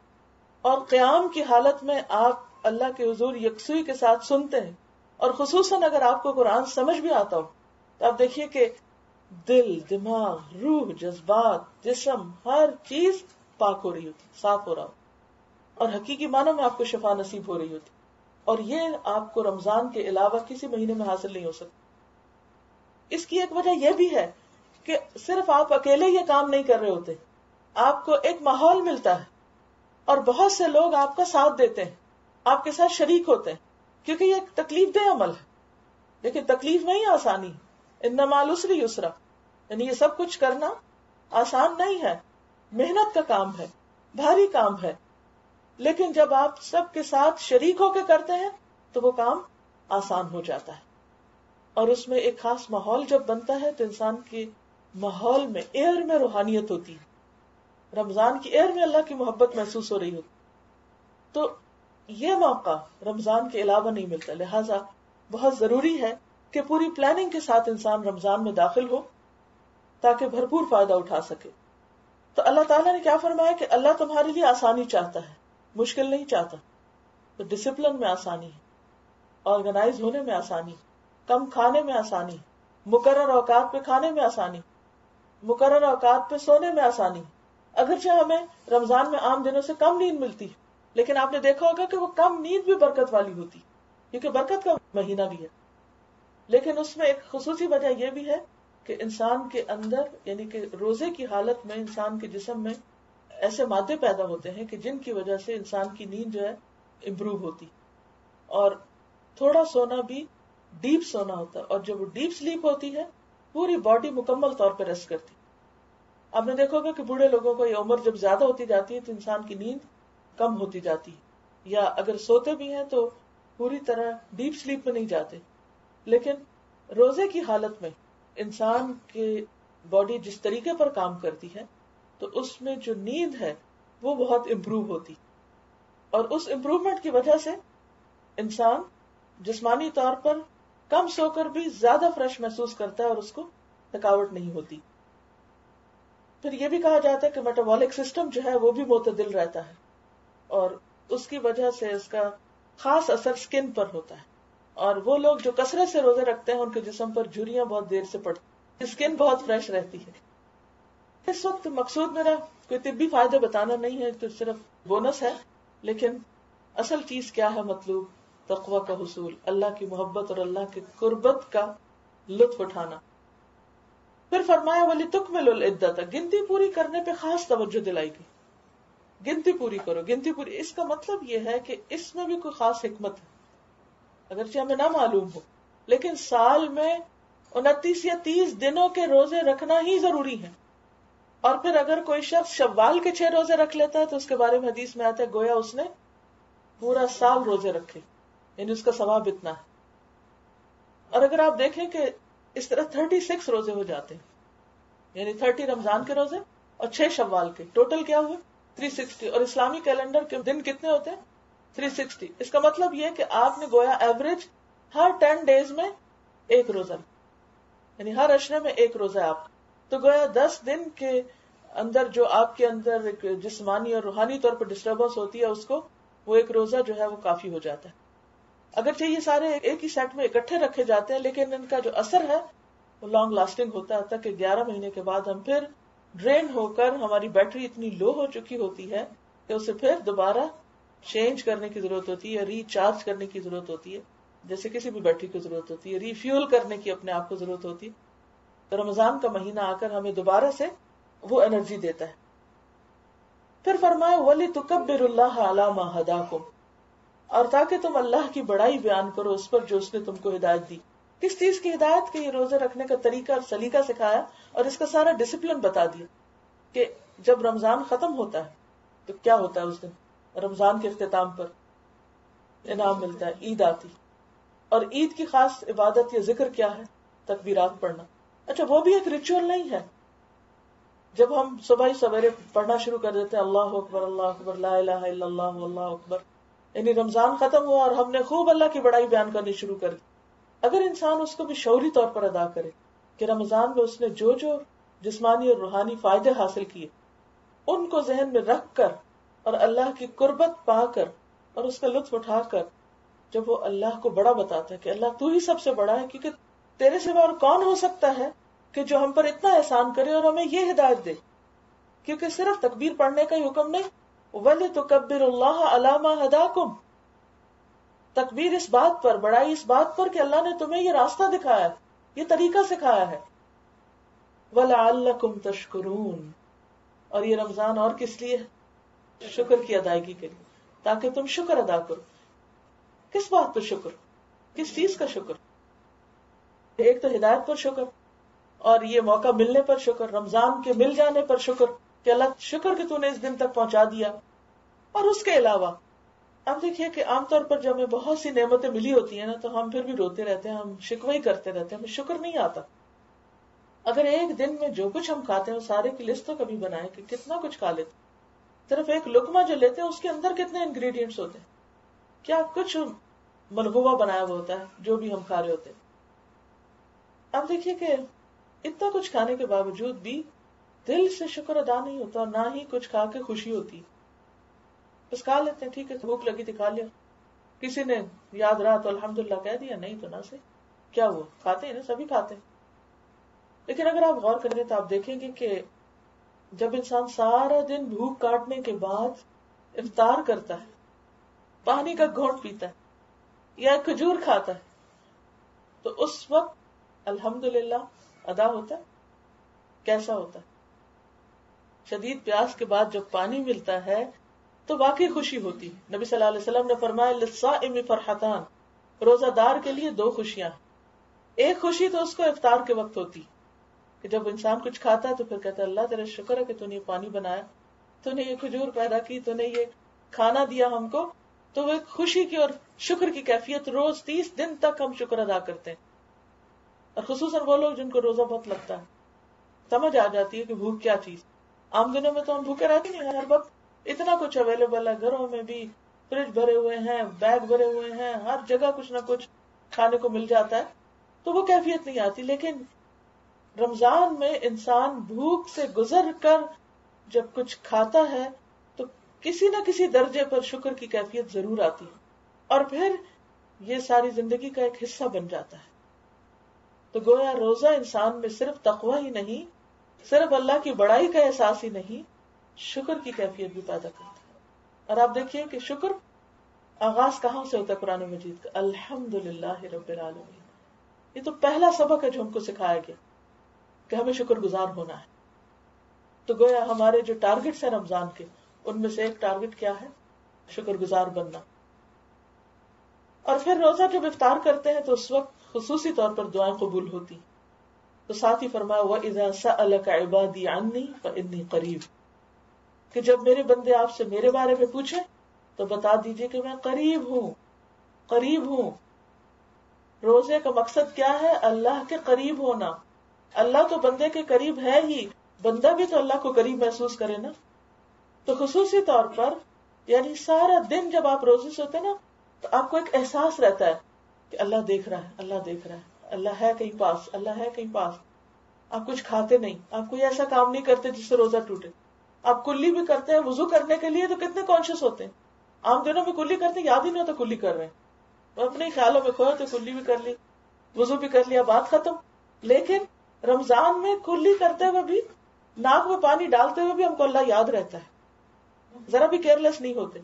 اور قیام کی حالت میں آپ اللہ کے حضور یکسوئی کے ساتھ سنتے ہیں. اور خصوصاً اگر آپ کو قرآن سمجھ بھی آتا ہو تو آپ دیکھیے کہ دل, دماغ, روح, جذبات, جسم, ہر چیز پاک ہو رہی ہوتی, صاف ہو رہا ہو, اور حقیقی معنوں میں آپ کو شفا نصیب ہو رہی ہوتی. اور یہ آپ کو رمضان کے علاوہ کسی مہینے میں حاصل نہیں ہو سکتا. اس کی ایک وجہ یہ بھی ہے کہ صرف آپ اکیلے یہ کام نہیں کر رہے ہوتے, آپ کو ایک ماحول ملتا ہے اور بہت سے لوگ آپ کا ساتھ دیتے ہیں, آپ کے ساتھ شریک ہوتے ہیں, کیونکہ یہ ایک تکلیف دہ عمل ہے. لیکن تکلیف میں ہی آسانی, ان مع العسر یسرا, یعنی یہ سب کچھ کرنا آسان نہیں ہے, محنت کا کام ہے, بھاری کام ہے. لیکن جب آپ سب کے ساتھ شریک ہو کے کرتے ہیں تو وہ کام آسان ہو جاتا ہے. اور اس میں ایک خاص ماحول جب بنتا ہے تو انسان کے ماحول میں، ایئر میں روحانیت ہوتی ہے. رمضان کی ایئر میں اللہ کی محبت محسوس ہو رہی ہوتی. تو یہ موقع رمضان کے علاوہ نہیں ملتا، لہٰذا بہت ضروری ہے کہ پوری پلاننگ کے ساتھ انسان رمضان میں داخل ہو تاکہ بھرپور فائدہ اٹھا سکے. تو اللہ تعالیٰ نے کیا فرمایا کہ اللہ تمہارے لیے آسانی چاہتا ہے، مشکل نہیں چاہتا. تو ڈسپلن میں آسانی ہے، آرگنائز ہونے میں آسانی، کم کھانے میں آسانی، مقرر اوقات پہ کھانے میں آسانی، مقرر اوقات پہ سونے میں آسانی. اگرچہ ہمیں رمضان میں عام دنوں سے کم نیند ملتی، لیکن آپ نے دیکھا ہوگا کہ وہ کم نیند بھی برکت والی ہوتی، کیونکہ برکت کا مہینہ بھی ہے. لیکن اس میں ایک خصوصی وجہ یہ بھی ہے کہ انسان کے اندر، یعنی کہ روزے کی حالت میں انسان کے جسم میں ایسے مادے پیدا ہوتے ہیں کہ جن کی وجہ سے انسان کی نیند جو ہے امپروو ہوتی. اور تھوڑا سونا بھی ڈیپ سونا ہوتا ہے، اور جب وہ ڈیپ سلیپ ہوتی ہے پوری باڈی مکمل طور پہ ریسٹ کرتی. آپ نے دیکھا ہوگا کہ بوڑھے لوگوں کو یہ عمر جب زیادہ ہوتی جاتی ہے تو انسان کی نیند کم ہوتی جاتی ہے، یا اگر سوتے بھی ہیں تو پوری طرح ڈیپ سلیپ میں نہیں جاتے. لیکن روزے کی حالت میں انسان کی باڈی جس طریقے پر کام کرتی ہے تو اس میں جو نیند ہے وہ بہت امپروو ہوتی، اور اس امپروومنٹ کی وجہ سے انسان جسمانی طور پر کم سو کر بھی زیادہ فریش محسوس کرتا ہے اور اس کو تھکاوٹ نہیں ہوتی. پھر یہ بھی کہا جاتا ہے کہ میٹابولک سسٹم جو ہے وہ بھی معتدل رہتا ہے، اور اس کی وجہ سے اس کا خاص اثر سکن پر ہوتا ہے. اور وہ لوگ جو کثرت سے روزے رکھتے ہیں ان کے جسم پر جھریاں بہت دیر سے پڑتی، سکن بہت فریش رہتی ہے. اس وقت مقصود میرا کوئی طبی فائدے بتانا نہیں ہے، تو صرف بونس ہے. لیکن اصل چیز کیا ہے؟ مطلوب تقوی کا حصول، اللہ کی محبت اور اللہ کی قربت کا لطف اٹھانا. پھر فرمایا وَلِتُكْمِلُوا الْعِدَّةَ، گنتی پوری کرنے پہ خاص توجہ دلائی گئی. گنتی پوری کرو، گنتی پوری. اس کا مطلب یہ ہے کہ اس میں بھی کوئی خاص حکمت ہے، اگرچہ ہمیں نہ معلوم ہو، لیکن سال میں 29 یا 30 دنوں کے روزے رکھنا ہی ضروری ہے. اور پھر اگر کوئی شخص شوال کے 6 روزے رکھ لیتا ہے تو اس کے بارے میں حدیث میں آتا ہے گویا اس نے پورا سال روزے رکھے، یعنی اس کا ثواب اتنا ہے. اور اگر آپ دیکھیں کہ اس طرح 36 روزے ہو جاتے ہیں، یعنی 30 رمضان کے روزے اور 6 شوال کے، ٹوٹل کیا ہوئے 360. اور اسلامی کیلنڈر کے دن کتنے ہوتے ہیں 360. اس کا مطلب یہ کہ آپ نے گویا ایوریج ہر 10 ڈیز میں ایک روزہ، یعنی ہر عشرے میں ایک روزہ آپ، تو گویا 10 دن کے اندر جو آپ کے اندر ایک جسمانی اور روحانی طور پر ڈسٹربنس ہوتی ہے اس کو وہ ایک روزہ جو ہے وہ کافی ہو جاتا ہے. اگرچہ یہ سارے ایک ہی سیٹ میں اکٹھے رکھے جاتے ہیں لیکن ان کا جو اثر ہے وہ لانگ لاسٹنگ ہوتا ہے، کہ 11 مہینے کے بعد ہم پھر ڈرین ہو کر ہماری بیٹری اتنی لو ہو چکی ہوتی ہے کہ اسے پھر دوبارہ چینج کرنے کی ضرورت ہوتی ہے، ریچارج کرنے کی ضرورت ہوتی ہے، جیسے کسی بھی بیٹری کی ضرورت ہوتی ہے، ریفیول کرنے کی اپنے آپ کو ضرورت ہوتی ہے. تو رمضان کا مہینہ آ کر ہمیں دوبارہ سے وہ انرجی دیتا ہے. پھر فرمایا وَلِتُكَبِّرُ اللَّهَ عَلَى مَا هَدَاكُمْ، اور تاکہ تم اللہ کی بڑائی بیان کرو اس پر جو اس نے تم کو ہدایت دی. کس چیز کی ہدایت؟ کہ یہ روزے رکھنے کا طریقہ اور سلیقہ سکھایا اور اس کا سارا ڈسپلن بتا دیا کہ جب رمضان ختم ہوتا ہے تو کیا ہوتا ہے. اس دن رمضان کے اختتام پر انعام ملتا ہے، عید آتی، اور عید کی خاص عبادت یا ذکر کیا ہے؟ تکبیرات پڑھنا. اچھا وہ بھی ایک ریچول نہیں ہے؟ جب ہم صبح ہی سویرے پڑھنا شروع کر دیتے ہیں اللہ اکبر لا الہ الا اللہ واللہ اکبر، یعنی رمضان ختم ہوا اور ہم نے خوب اللہ کی بڑائی بیان کرنی شروع کر دی. اگر انسان اس کو بھی شعوری طور پر ادا کرے کہ رمضان میں اس نے جو جو جسمانی اور روحانی فائدے حاصل کیے ان کو ذہن میں رکھ کر اور اللہ کی قربت پا کر اور اس کا لطف اٹھا کر جب وہ اللہ کو بڑا بتاتا ہے کہ اللہ تو ہی سب سے بڑا ہے، کیونکہ تیرے سوا اور کون ہو سکتا ہے کہ جو ہم پر اتنا احسان کرے اور ہمیں یہ ہدایت دے. کیونکہ صرف تکبیر پڑھنے کا ہی حکم نہیں، وَلِتُكَبِّرُ اللَّهَ عَلَى مَا هَدَاكُمْ، تکبیر اس بات پر، بڑائی اس بات پر کہ اللہ نے تمہیں یہ راستہ دکھایا، یہ طریقہ سکھایا ہے. وَلَعَلَّكُمْ تَشْكُرُونَ، اور یہ رمضان اور کس لیے؟ شکر کی ادائیگی کے لیے، تاکہ تم شکر ادا کرو. کس بات پر شکر؟ کس چیز کا شکر؟ ایک تو ہدایت پر شکر، اور یہ موقع ملنے پر شکر، رمضان کے مل جانے پر شکر کہ اللہ شکر کہ تو نے اس دن تک پہنچا دیا. اور اس کے علاوہ اب دیکھیے کہ عام طور پر جب ہمیں بہت سی نعمتیں ملی ہوتی ہیں نا تو ہم پھر بھی روتے رہتے ہیں، ہم شکوہ ہی کرتے رہتے ہیں، ہمیں شکر نہیں آتا. اگر ایک دن میں جو کچھ ہم کھاتے ہیں وہ سارے کی لسٹ تو کبھی بنائیں کہ کتنا کچھ کھا لیتے. صرف ایک لقمہ جو لیتے ہیں اس کے اندر کتنے انگریڈینٹس ہوتے ہیں، کیا کچھ ملغوبہ بنایا ہوا ہوتا ہے جو بھی ہم کھا رہے ہوتے ہیں. اب دیکھیے کہ اتنا کچھ کھانے کے باوجود بھی دل سے شکر ادا نہیں ہوتا، اور نہ ہی کچھ کھا کے خوشی ہوتی. بس کھا لیتے ہیں، ٹھیک ہے بھوک لگی تھی کھا لیا، کسی نے یاد رہا تو الحمدللہ کہہ دیا، نہیں تو نہ سے کیا ہوا، کھاتے ہیں نا، سبھی کھاتے ہیں. لیکن اگر آپ غور کریں تو آپ دیکھیں گے کہ جب انسان سارا دن بھوک کاٹنے کے بعد افطار کرتا ہے، پانی کا گھونٹ پیتا ہے یا کھجور کھاتا ہے، تو اس وقت الحمدللہ ادا ہوتا ہے. کیسا ہوتا ہے؟ شدید پیاس کے بعد جب پانی ملتا ہے تو واقعی خوشی ہوتی. نبی صلی اللہ علیہ وسلم نے فرمایا للصائم فرحتان، روزہ دار کے لیے دو خوشیاں. ایک خوشی تو اس کو افطار کے وقت ہوتی کہ جب انسان کچھ کھاتا ہے تو پھر کہتا ہے اللہ تیرا شکر ہے کہ تو نے یہ پانی بنایا، تو نے یہ کھجور پیدا کی، تو نے یہ کھانا دیا ہم کو. تو وہ ایک خوشی کی اور شکر کی کیفیت روز 30 دن تک ہم شکر ادا کرتے ہیں. اور خصوصاً وہ لوگ جن کو روزہ بہت لگتا ہے، سمجھ آ جاتی ہے کہ بھوک کیا چیز. عام دنوں میں تو ہم بھوکے رہتے نہیں، ہر وقت اتنا کچھ اویلیبل ہے، گھروں میں بھی فریج بھرے ہوئے ہیں، بیگ بھرے ہوئے ہیں، ہر جگہ کچھ نہ کچھ کھانے کو مل جاتا ہے، تو وہ کیفیت نہیں آتی. لیکن رمضان میں انسان بھوک سے گزر کر جب کچھ کھاتا ہے تو کسی نہ کسی درجے پر شکر کی کیفیت ضرور آتی ہے، اور پھر یہ ساری زندگی کا ایک حصہ بن جاتا ہے. تو گویا روزہ انسان میں صرف تقوی ہی نہیں، صرف اللہ کی بڑائی کا احساس ہی نہیں، شکر کی کیفیت بھی پیدا کرتا ہے. اور آپ دیکھیے کہ شکر آغاز کہاں سے ہوتا ہے قرآن مجید کا؟ الحمدللہ رب العالمین. یہ تو پہلا سبق ہے جو ہم کو سکھایا گیا کہ ہمیں شکر گزار ہونا ہے. تو گویا ہمارے جو ٹارگٹس ہیں رمضان کے، ان میں سے ایک ٹارگٹ کیا ہے؟ شکر گزار بننا. اور پھر روزہ جب افطار کرتے ہیں تو اس وقت خصوصی طور پر دعائیں قبول ہوتی. تو ساتھ ہی فرمایا وَإِذَا سَأَلَكَ عِبَادِي عَنِّي فَإِنِّي قَرِيبٌ، کہ جب میرے بندے آپ سے میرے بارے میں پوچھیں تو بتا دیجئے کہ میں قریب ہوں. قریب ہوں. روزے کا مقصد کیا ہے؟ اللہ کے قریب ہونا. اللہ تو بندے کے قریب ہے ہی، بندہ بھی تو اللہ کو قریب محسوس کرے نا. تو خصوصی طور پر یعنی سارا دن جب آپ روزے سے ہوتے نا تو آپ کو ایک احساس رہتا ہے کہ اللہ دیکھ رہا ہے، اللہ دیکھ رہا ہے، اللہ ہے کہیں پاس، اللہ ہے کہیں پاس. آپ کچھ کھاتے نہیں، آپ کوئی ایسا کام نہیں کرتے جس سے روزہ ٹوٹے. آپ کلی بھی کرتے ہیں وضو کرنے کے لیے تو کتنے کانشیس ہوتے ہیں. عام دنوں میں کلی کرتے ہیں، یاد ہی نہیں ہوتا کلی کر رہے ہیں، اپنے خیالوں میں کھوئے تو کلی بھی کر لی، وضو بھی کر لیا، بات ختم. لیکن رمضان میں کلی کرتے ہوئے بھی، ناک میں پانی ڈالتے ہوئے بھی ہم کو اللہ یاد رہتا ہے، ذرا بھی کیئرلیس نہیں ہوتے.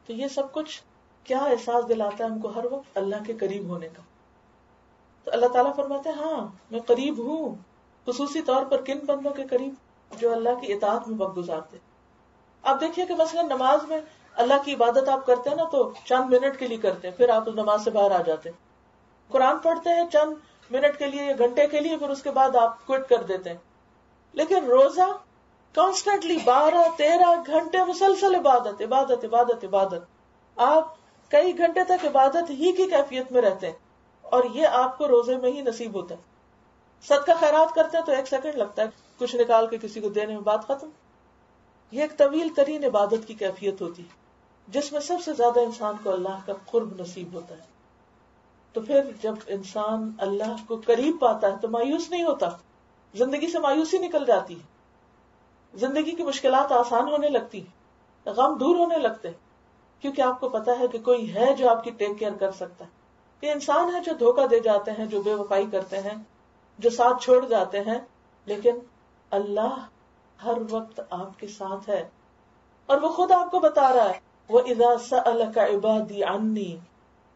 تو یہ سب کچھ کیا احساس دلاتا ہے ہم کو ہر وقت اللہ کے قریب ہونے کا. تو اللہ تعالیٰ فرماتے ہیں ہاں میں قریب ہوں. خصوصی طور پر کن بندوں کے قریب؟ جو اللہ کی اطاعت میں وقت گزارتے. آپ دیکھیے کہ مثلا نماز میں اللہ کی عبادت آپ کرتے ہیں نا تو چند منٹ کے لیے کرتے ہیں، پھر آپ نماز سے باہر آ جاتے ہیں. قرآن پڑھتے ہیں چند منٹ کے لیے یا گھنٹے کے لیے، پھر اس کے بعد آپ کوئٹ کر دیتے ہیں. لیکن روزہ کانسٹنٹلی 12-13 گھنٹے مسلسل عبادت عبادت عبادت عبادت. آپ کئی گھنٹے تک عبادت ہی کی کیفیت میں رہتے ہیں، اور یہ آپ کو روزے میں ہی نصیب ہوتا ہے. صدقہ خیرات کرتے ہیں تو 1 سیکنڈ لگتا ہے کچھ نکال کے کسی کو دینے میں، بات ختم. یہ ایک طویل ترین عبادت کی کیفیت ہوتی جس میں سب سے زیادہ انسان کو اللہ کا قرب نصیب ہوتا ہے. تو پھر جب انسان اللہ کو قریب پاتا ہے تو مایوس نہیں ہوتا، زندگی سے مایوسی نکل جاتی ہے، زندگی کی مشکلات آسان ہونے لگتی، غم دور ہونے لگتے، کیونکہ آپ کو پتا ہے کہ کوئی ہے جو آپ کی ٹیک کیئر کر سکتا ہے. یہ انسان ہے جو دھوکہ دے جاتے ہیں، جو بے وفائی کرتے ہیں، جو ساتھ چھوڑ جاتے ہیں، لیکن اللہ ہر وقت آپ کے ساتھ ہے. اور وہ خود آپ کو بتا رہا ہے وَإِذَا سَأَلَكَ عِبَادِي عَنِّي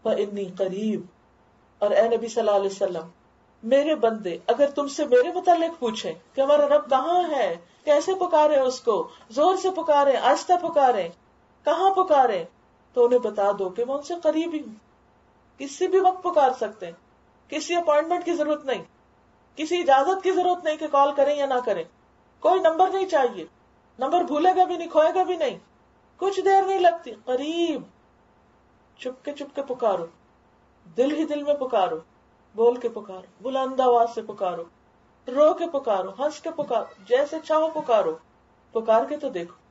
فَإِنِّي قَرِيبٌ. اور اے نبی صلی اللہ علیہ وسلم، میرے بندے اگر تم سے میرے متعلق پوچھیں کہ ہمارا رب کہاں ہے، کیسے پکارے اس کو، زور سے پکارے، آہستہ پکارے، کہاں پکارے، تو انہیں بتا دو کہ میں ان سے قریب ہی ہوں. کسی بھی وقت پکار سکتے ہیں، کسی اپوائنٹمنٹ کی ضرورت نہیں، کسی اجازت کی ضرورت نہیں کہ کال کریں یا نہ کریں، کوئی نمبر نہیں چاہیے، نمبر بھولے گا بھی نہیں، کھوئے گا بھی نہیں. کچھ دیر نہیں لگتی، قریب، چپ کے پکارو، دل ہی دل میں پکارو، بول کے پکارو، بلند آواز سے پکارو، رو کے پکارو، ہنس کے پکارو، جیسے چاہو پکارو، پکار کے تو دیکھو۔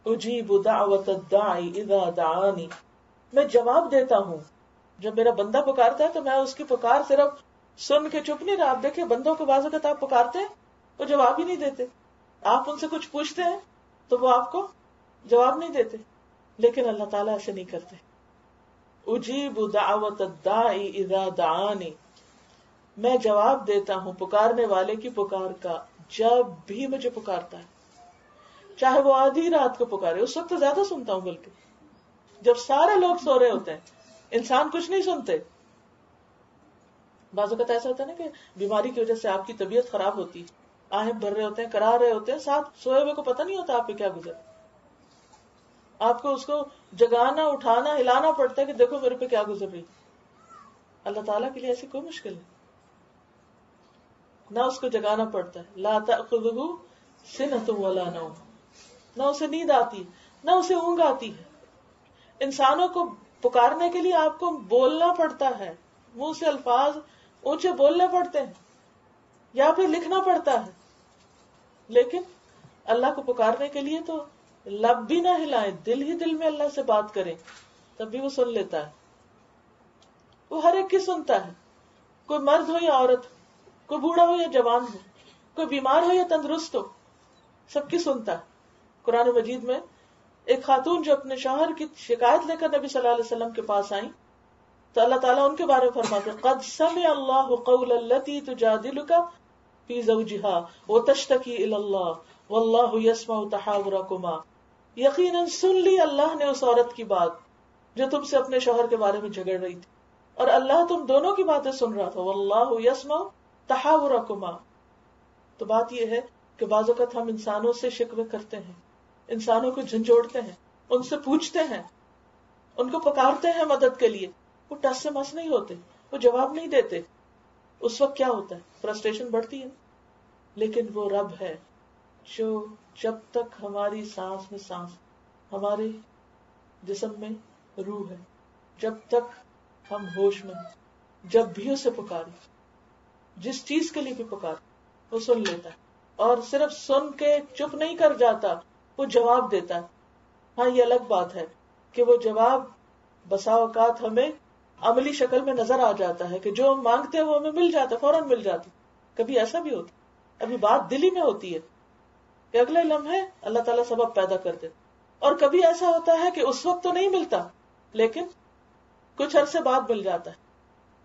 اجیب دعوت الداعی اذا دعانی، میں جواب دیتا ہوں جب میرا بندہ پکارتا ہے تو میں اس کی پکار صرف سن کے چپ نہیں رہا۔ آپ دیکھیں بندوں کے بعض اوقات آپ پکارتے ہیں وہ جواب ہی نہیں دیتے، آپ ان سے کچھ پوچھتے ہیں تو وہ آپ کو جواب نہیں دیتے، لیکن اللہ تعالیٰ ایسے نہیں کرتے۔ اجیب دعوت الداعی اذا دعانی، میں جواب دیتا ہوں پکارنے والے کی پکار کا جب بھی مجھے پکارتا ہے، چاہے وہ آدھی رات کو پکارے، اس وقت تو زیادہ سنتا ہوں، بلکہ جب سارے لوگ سو رہے ہوتے ہیں انسان کچھ نہیں سنتے۔ بعض اوقات ایسا ہوتا ہے نا کہ بیماری کی وجہ سے آپ کی طبیعت خراب ہوتی، آہیں بھر رہے ہوتے ہیں، کرا رہے ہوتے ہیں، ساتھ سوئے ہوئے کو پتہ نہیں ہوتا آپ پہ کیا گزر، آپ کو اس کو جگانا، اٹھانا، ہلانا پڑتا ہے کہ دیکھو میرے پہ کیا گزر رہی۔ اللہ تعالیٰ کے لیے ایسی کوئی مشکل نہیں، نہ اس کو جگانا پڑتا ہے، لا تأخذہ سنۃ ولا نوم، نہ اسے نیند آتی نہ اسے اونگ آتی ہے۔ انسانوں کو پکارنے کے لیے آپ کو بولنا پڑتا ہے، منہ سے الفاظ اونچے بولنے پڑتے ہیں یا پھر لکھنا پڑتا ہے، لیکن اللہ کو پکارنے کے لیے تو لب بھی نہ ہلائیں، دل ہی دل میں اللہ سے بات کریں تب بھی وہ سن لیتا ہے۔ وہ ہر ایک کی سنتا ہے، کوئی مرد ہو یا عورت، کوئی بوڑھا ہو یا جوان ہو، کوئی بیمار ہو یا تندرست ہو، سب کی سنتا ہے۔ قرآن مجید میں ایک خاتون جو اپنے شوہر کی شکایت لے کر نبی صلی اللہ علیہ وسلم کے پاس آئیں تو اللہ تعالیٰ ان کے بارے میں فرماتے ہیں قد سمع اللہ قول التی تجادلک فی زوجہا وتشتکی الی اللہ واللہ یسمع تحاورکما، یقیناً سن لی اللہ نے اس عورت کی بات جو تم سے اپنے شوہر کے بارے میں جھگڑ رہی تھی، اور اللہ تم دونوں کی باتیں سن رہا تھا، واللہ یسمع تحاورکما۔ تو بات یہ ہے کہ بعض اوقات ہم انسانوں سے شکوے کرتے ہیں، انسانوں کو جھنجھوڑتے ہیں، ان سے پوچھتے ہیں، ان کو پکارتے ہیں مدد کے لیے، وہ ٹس سے مس نہیں ہوتے، وہ جواب نہیں دیتے۔ اس وقت کیا ہوتا ہے؟ فرسٹریشن بڑھتی ہے، لیکن وہ رب ہے جو جب تک ہماری سانس میں سانس، ہمارے جسم میں روح ہے، جب تک ہم ہوش میں ہیں، جب بھی اسے پکارے، جس چیز کے لیے بھی پکارے، وہ سن لیتا ہے، اور صرف سن کے چپ نہیں کر جاتا، وہ جواب دیتا ہے۔ ہاں یہ الگ بات ہے کہ وہ جواب بسا اوقات ہمیں عملی شکل میں نظر آ جاتا ہے کہ جو ہم مانگتے ہیں وہ ہمیں مل جاتا ہے، فوراً مل جاتا ہے۔ کبھی ایسا بھی ہوتا ہے، ابھی بات دل ہی میں ہوتی ہے کہ اگلے لمحے اللہ تعالیٰ سبب پیدا کر دے، اور کبھی ایسا ہوتا ہے کہ اس وقت تو نہیں ملتا لیکن کچھ عرصے بعد مل جاتا ہے۔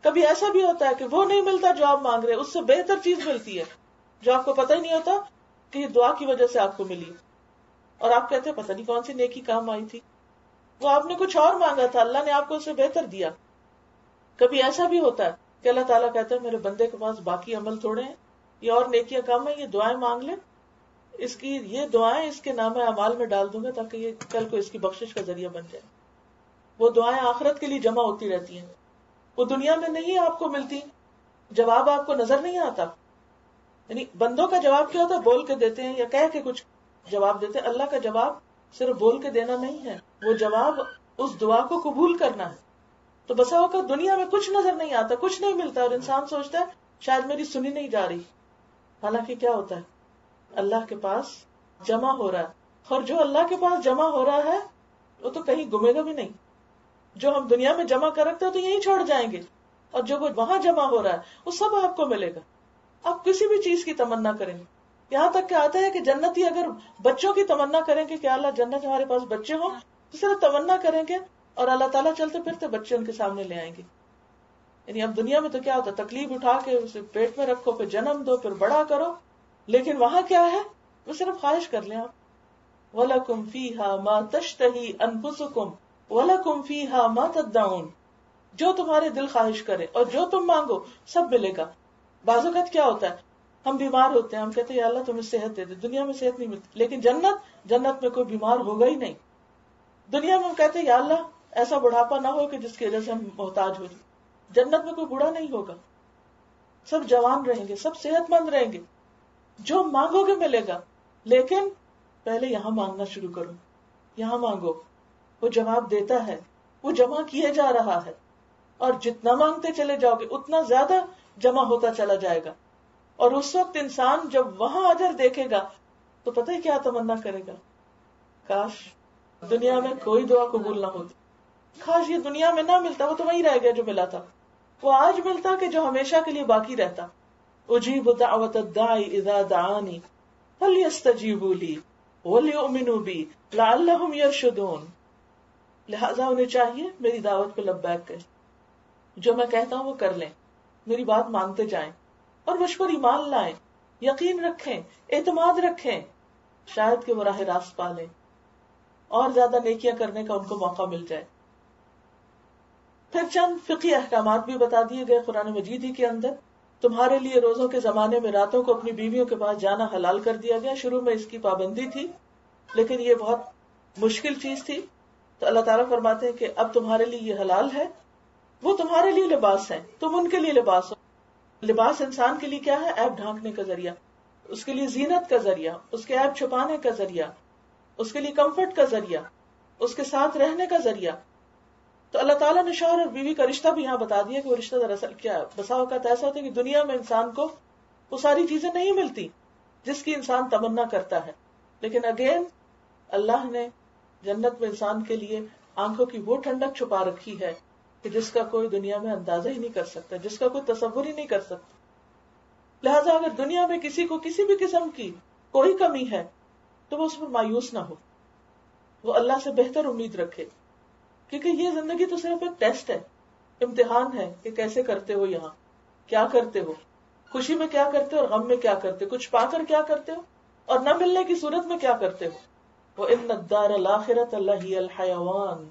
کبھی ایسا بھی ہوتا ہے کہ وہ نہیں ملتا جو آپ مانگ رہے، اس سے بہتر چیز ملتی ہے جو آپ کو پتہ ہی نہیں ہوتا کہ یہ دعا کی وجہ سے آپ کو ملی، اور آپ کہتے ہیں پتہ نہیں کون سی نیکی کام آئی تھی، وہ آپ نے کچھ اور مانگا تھا، اللہ نے آپ کو اس سے بہتر دیا۔ کبھی ایسا بھی ہوتا ہے کہ اللہ تعالیٰ کہتا ہے میرے بندے کے پاس باقی عمل تھوڑے ہیں، یہ اور نیکیاں کم ہیں، یہ دعائیں مانگ لے، اس کی یہ دعائیں اس کے نام اعمال میں ڈال دوں گا تاکہ یہ کل کو اس کی بخشش کا ذریعہ بن جائے۔ وہ دعائیں آخرت کے لیے جمع ہوتی رہتی ہیں، وہ دنیا میں نہیں آپ کو ملتی، جواب آپ کو نظر نہیں آتا۔ یعنی بندوں کا جواب کیا ہوتا ہے؟ بول کے دیتے ہیں یا کہہ کے کچھ جواب دیتے ہیں۔ اللہ کا جواب صرف بول کے دینا نہیں ہے، وہ جواب اس دعا کو قبول کرنا ہے۔ تو بسا اوقات دنیا میں کچھ نظر نہیں آتا، کچھ نہیں ملتا، اور انسان سوچتا ہے شاید میری سنی نہیں جا رہی، حالانکہ کیا ہوتا ہے؟ اللہ کے پاس جمع ہو رہا ہے، اور جو اللہ کے پاس جمع ہو رہا ہے وہ تو کہیں گمے گا بھی نہیں۔ جو ہم دنیا میں جمع کر رکھتے ہیں تو یہیں چھوڑ جائیں گے، اور جو وہ وہاں جمع ہو رہا ہے وہ سب آپ کو ملے گا۔ آپ کسی بھی چیز کی تمنا کریں گے، یہاں تک کہ آتا ہے کہ جنتی اگر بچوں کی تمنا کریں گے کہ اللہ جنت ہمارے پاس بچے ہوں، تو صرف تمنا کریں گے اور اللہ تعالیٰ چلتے پھرتے بچے ان کے سامنے لے آئیں گے۔ یعنی اب دنیا میں تو کیا ہوتا ہے؟ تکلیف اٹھا کے اسے پیٹ میں رکھو، پھر جنم دو، پھر بڑا کرو، لیکن وہاں کیا ہے؟ وہ صرف خواہش کر لیں آپ، وَلَكُمْ فِيهَا مَا تَشْتَهِي أَنفُسُكُمْ وَلَكُمْ فِيهَا مَا تَدَّعُونَ، جو تمہارے دل خواہش کرے اور جو تم مانگو سب ملے گا۔ بعض اوقات کیا ہوتا ہے؟ ہم بیمار ہوتے ہیں، ہم کہتے ہیں یا اللہ تمہیں صحت دے دے، دنیا میں صحت نہیں ملتی، لیکن جنت میں کوئی بیمار ہوگا ہی نہیں۔ دنیا میں ہم کہتے ہیں یا اللہ ایسا بڑھاپا نہ ہو کہ جس کی وجہ سے ہم محتاج ہو جائیں، جنت میں کوئی بوڑھا نہیں ہوگا، سب جوان رہیں گے، سب صحت مند رہیں گے، جو مانگو گے ملے گا۔ لیکن پہلے یہاں مانگنا شروع کرو، یہاں مانگو، وہ جواب دیتا ہے، وہ جمع کیے جا رہا ہے، اور جتنا مانگتے چلے جاؤ گے اتنا زیادہ جمع ہوتا چلا جائے گا. اور اس وقت انسان جب وہاں اجر دیکھے گا تو پتہ ہے کیا تمنا کرے گا؟ کاش دنیا میں کوئی دعا قبول نہ ہوتی، کاش یہ دنیا میں نہ ملتا، وہ تو وہی رہ گیا جو ملا تھا، وہ آج ملتا کہ جو ہمیشہ کے لیے باقی رہتا. اجیب دعوت الداعی اذا دعانی فلیستجیبوا لی ولیؤمنوا بی لعلہم یرشدون. لہذا انہیں چاہیے میری دعوت پہ لبیک کریں، جو میں کہتا ہوں وہ کر لیں، میری بات مانتے جائیں اور مجھ پر ایمان لائیں، یقین رکھیں، اعتماد رکھیں، شاید کہ وہ راہ راست پا لیں اور زیادہ نیکیاں کرنے کا ان کو موقع مل جائے. پھر چند فقہی احکامات بھی بتا دیے گئے قرآن مجید ہی کے اندر. تمہارے لیے روزوں کے زمانے میں راتوں کو اپنی بیویوں کے پاس جانا حلال کر دیا گیا. شروع میں اس کی پابندی تھی لیکن یہ بہت مشکل چیز تھی، تو اللہ تعالیٰ فرماتے ہیں کہ اب تمہارے لیے یہ حلال ہے. وہ تمہارے لیے لباس ہیں، تم ان کے لیے لباس ہو. لباس انسان کے لیے کیا ہے؟ عیب ڈھانکنے کا ذریعہ، اس کے لیے زینت کا ذریعہ، اس کے عیب چھپانے کا ذریعہ، اس کے لیے کمفرٹ کا ذریعہ، اس کے ساتھ رہنے کا ذریعہ. تو اللہ تعالیٰ نے شوہر اور بیوی کا رشتہ بھی یہاں بتا دیا کہ وہ رشتہ دراصل کیا ہے. بسا اوقات ایسا ہوتا ہے کہ دنیا میں انسان کو وہ ساری چیزیں نہیں ملتی جس کی انسان تمنا کرتا ہے، لیکن اگین اللہ نے جنت میں انسان کے لیے آنکھوں کی وہ ٹھنڈک چھپا رکھی ہے کہ جس کا کوئی دنیا میں اندازہ ہی نہیں کر سکتا، جس کا کوئی تصور ہی نہیں کر سکتا. لہٰذا اگر دنیا میں کسی کو کسی بھی قسم کی کوئی کمی ہے تو وہ اس پر مایوس نہ ہو، وہ اللہ سے بہتر امید رکھے، کیونکہ یہ زندگی تو صرف ایک ٹیسٹ ہے، امتحان ہے کہ کیسے کرتے ہو، یہاں کیا کرتے ہو، خوشی میں کیا کرتے ہو اور غم میں کیا کرتے ہو، کچھ پا کر کیا کرتے ہو اور نہ ملنے کی صورت میں کیا کرتے ہو. وَإِنَّ الدَّارَ الْآخِرَةَ لَهِيَ الْحَيَوَانُ،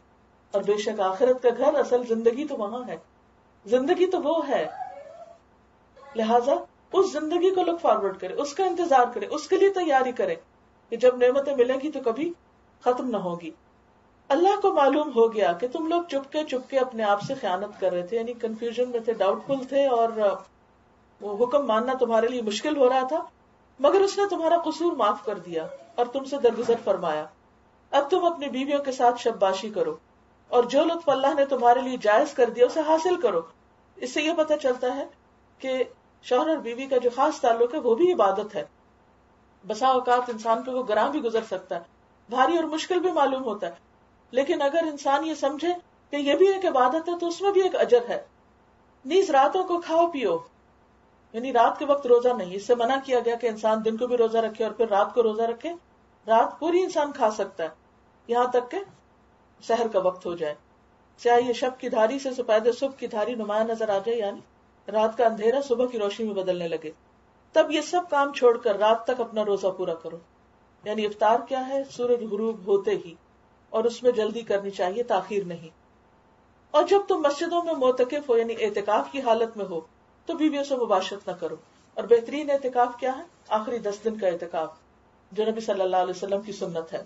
اور بے شک آخرت کا گھر، اصل زندگی تو وہاں ہے، زندگی تو وہ ہے. لہٰذا اس زندگی کو لک فارورڈ کرے، اس کا انتظار کرے، اس کے لیے تیاری کرے کہ جب نعمتیں ملیں گی تو کبھی ختم نہ ہوگی. اللہ کو معلوم ہو گیا کہ تم لوگ چپکے اپنے آپ سے خیانت کر رہے تھے، یعنی کنفیوژن میں تھے، ڈاؤٹ فل تھے، اور وہ حکم ماننا تمہارے لیے مشکل ہو رہا تھا، مگر اس نے تمہارا قصور معاف کر دیا اور تم سے درگزر فرمایا. اب تم اپنی بیویوں کے ساتھ شباشی کرو اور جو لطف اللہ نے تمہارے لیے جائز کر دیا اسے حاصل کرو. اس سے یہ پتہ چلتا ہے کہ شوہر اور بیوی کا جو خاص تعلق ہے وہ بھی عبادت ہے. بسا اوقات انسان پہ وہ گراں بھی گزر سکتا ہے، بھاری اور مشکل بھی معلوم ہوتا ہے، لیکن اگر انسان یہ سمجھے کہ یہ بھی ایک عبادت ہے تو اس میں بھی ایک اجر ہے. نیز راتوں کو کھاؤ پیو، یعنی رات کے وقت روزہ نہیں، اس سے منع کیا گیا کہ انسان دن کو بھی روزہ رکھے اور پھر رات کو روزہ رکھے. رات پوری انسان کھا سکتا ہے یہاں تک کہ سحر کا وقت ہو جائے، چاہے یہ شب کی دھاری سے سپید صبح کی دھاری نمایاں نظر آ جائے، یعنی رات کا اندھیرا صبح کی روشنی میں بدلنے لگے، تب یہ سب کام چھوڑ کر رات تک اپنا روزہ پورا کرو. یعنی افطار کیا ہے؟ سورج غروب ہوتے ہی، اور اس میں جلدی کرنی چاہیے، تاخیر نہیں. اور جب تم مسجدوں میں معتکف ہو، یعنی اعتکاف کی حالت میں ہو، تو بیویوں سے مباشرت نہ کرو. اور بہترین اعتکاف کیا ہے؟ آخری 10 دن کا اعتکاف، جو نبی صلی اللہ علیہ وسلم کی سنت ہے،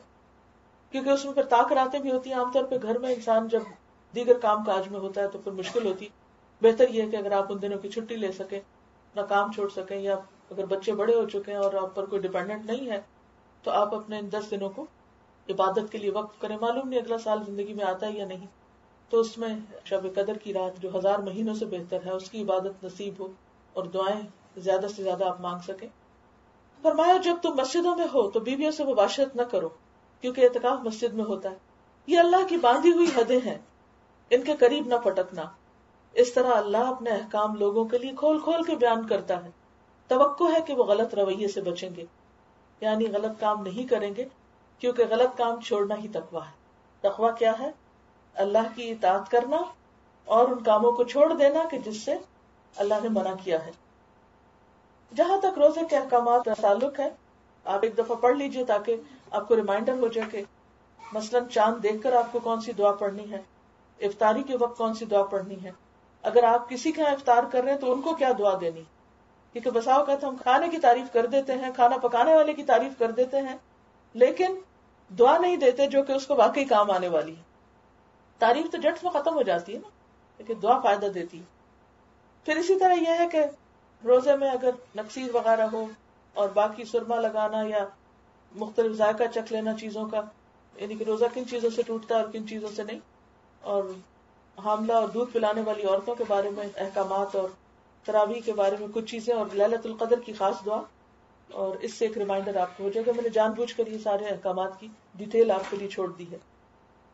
کیونکہ اس میں پھر طاق راتیں بھی ہوتی ہیں. عام طور پہ گھر میں انسان جب دیگر کام کاج میں ہوتا ہے تو پھر مشکل ہوتی. بہتر یہ ہے کہ اگر آپ ان دنوں کی چھٹی لے سکیں، اپنا کام چھوڑ سکیں، یا اگر بچے بڑے ہو چکے ہیں اور آپ پر کوئی ڈیپینڈنٹ نہیں ہے تو آپ اپنے ان 10 دنوں کو عبادت کے لیے وقف کریں. معلوم نہیں اگلا سال زندگی میں آتا ہے یا نہیں، تو اس میں شب قدر کی رات جو 1000 مہینوں سے بہتر ہے اس کی عبادت نصیب ہو اور دعائیں زیادہ سے زیادہ آپ مانگ سکیں. فرمایا جب تم مسجدوں میں ہو تو بیویوں سے مباشرت نہ کرو، کیونکہ اعتکاف مسجد میں ہوتا ہے. یہ اللہ کی باندھی ہوئی حدیں ہیں، ان کے قریب نہ پھٹکنا. اس طرح اللہ اپنے احکام لوگوں کے لیے کھول کھول کے بیان کرتا ہے. توقع ہے کہ وہ غلط رویے سے بچیں گے، یعنی غلط کام نہیں کریں گے، کیونکہ غلط کام چھوڑنا ہی تقویٰ ہے. تقویٰ کیا ہے؟ اللہ کی اطاعت کرنا اور ان کاموں کو چھوڑ دینا کہ جس سے اللہ نے منع کیا ہے. جہاں تک روزے کے احکامات کا تعلق ہے، آپ ایک دفعہ پڑھ لیجئے تاکہ آپ کو ریمائنڈر ہو جائے کہ مثلاً چاند دیکھ کر آپ کو کون سی دعا پڑھنی ہے، افطاری کے وقت کون سی دعا پڑھنی ہے، اگر آپ کسی کا افطار کر رہے ہیں تو ان کو کیا دعا دینی. کیونکہ بسا اوقات ہم کھانے کی تعریف کر دیتے ہیں، کھانا پکانے والے کی تعریف کر دیتے ہیں، لیکن دعا نہیں دیتے جو کہ اس کو واقعی کام آنے والی ہے. تعریف تو جٹ میں ختم ہو جاتی ہے نا، لیکن دعا فائدہ دیتی ہے. پھر اسی طرح یہ ہے کہ روزے میں اگر نقصیر وغیرہ ہو اور باقی سرما لگانا یا مختلف ذائقہ چکھ لینا چیزوں کا، یعنی کہ روزہ کن چیزوں سے ٹوٹتا ہے اور کن چیزوں سے نہیں، اور حاملہ اور دودھ پلانے والی عورتوں کے بارے میں احکامات، اور تراویح کے بارے میں کچھ چیزیں، اور ليلۃ القدر کی خاص دعا. اور اس سے ایک ریمائنڈر آپ کو ہو جائے گا. میں نے جان بوجھ کر یہ سارے احکامات کی ڈیٹیل آپ کے لیے چھوڑ دی ہے.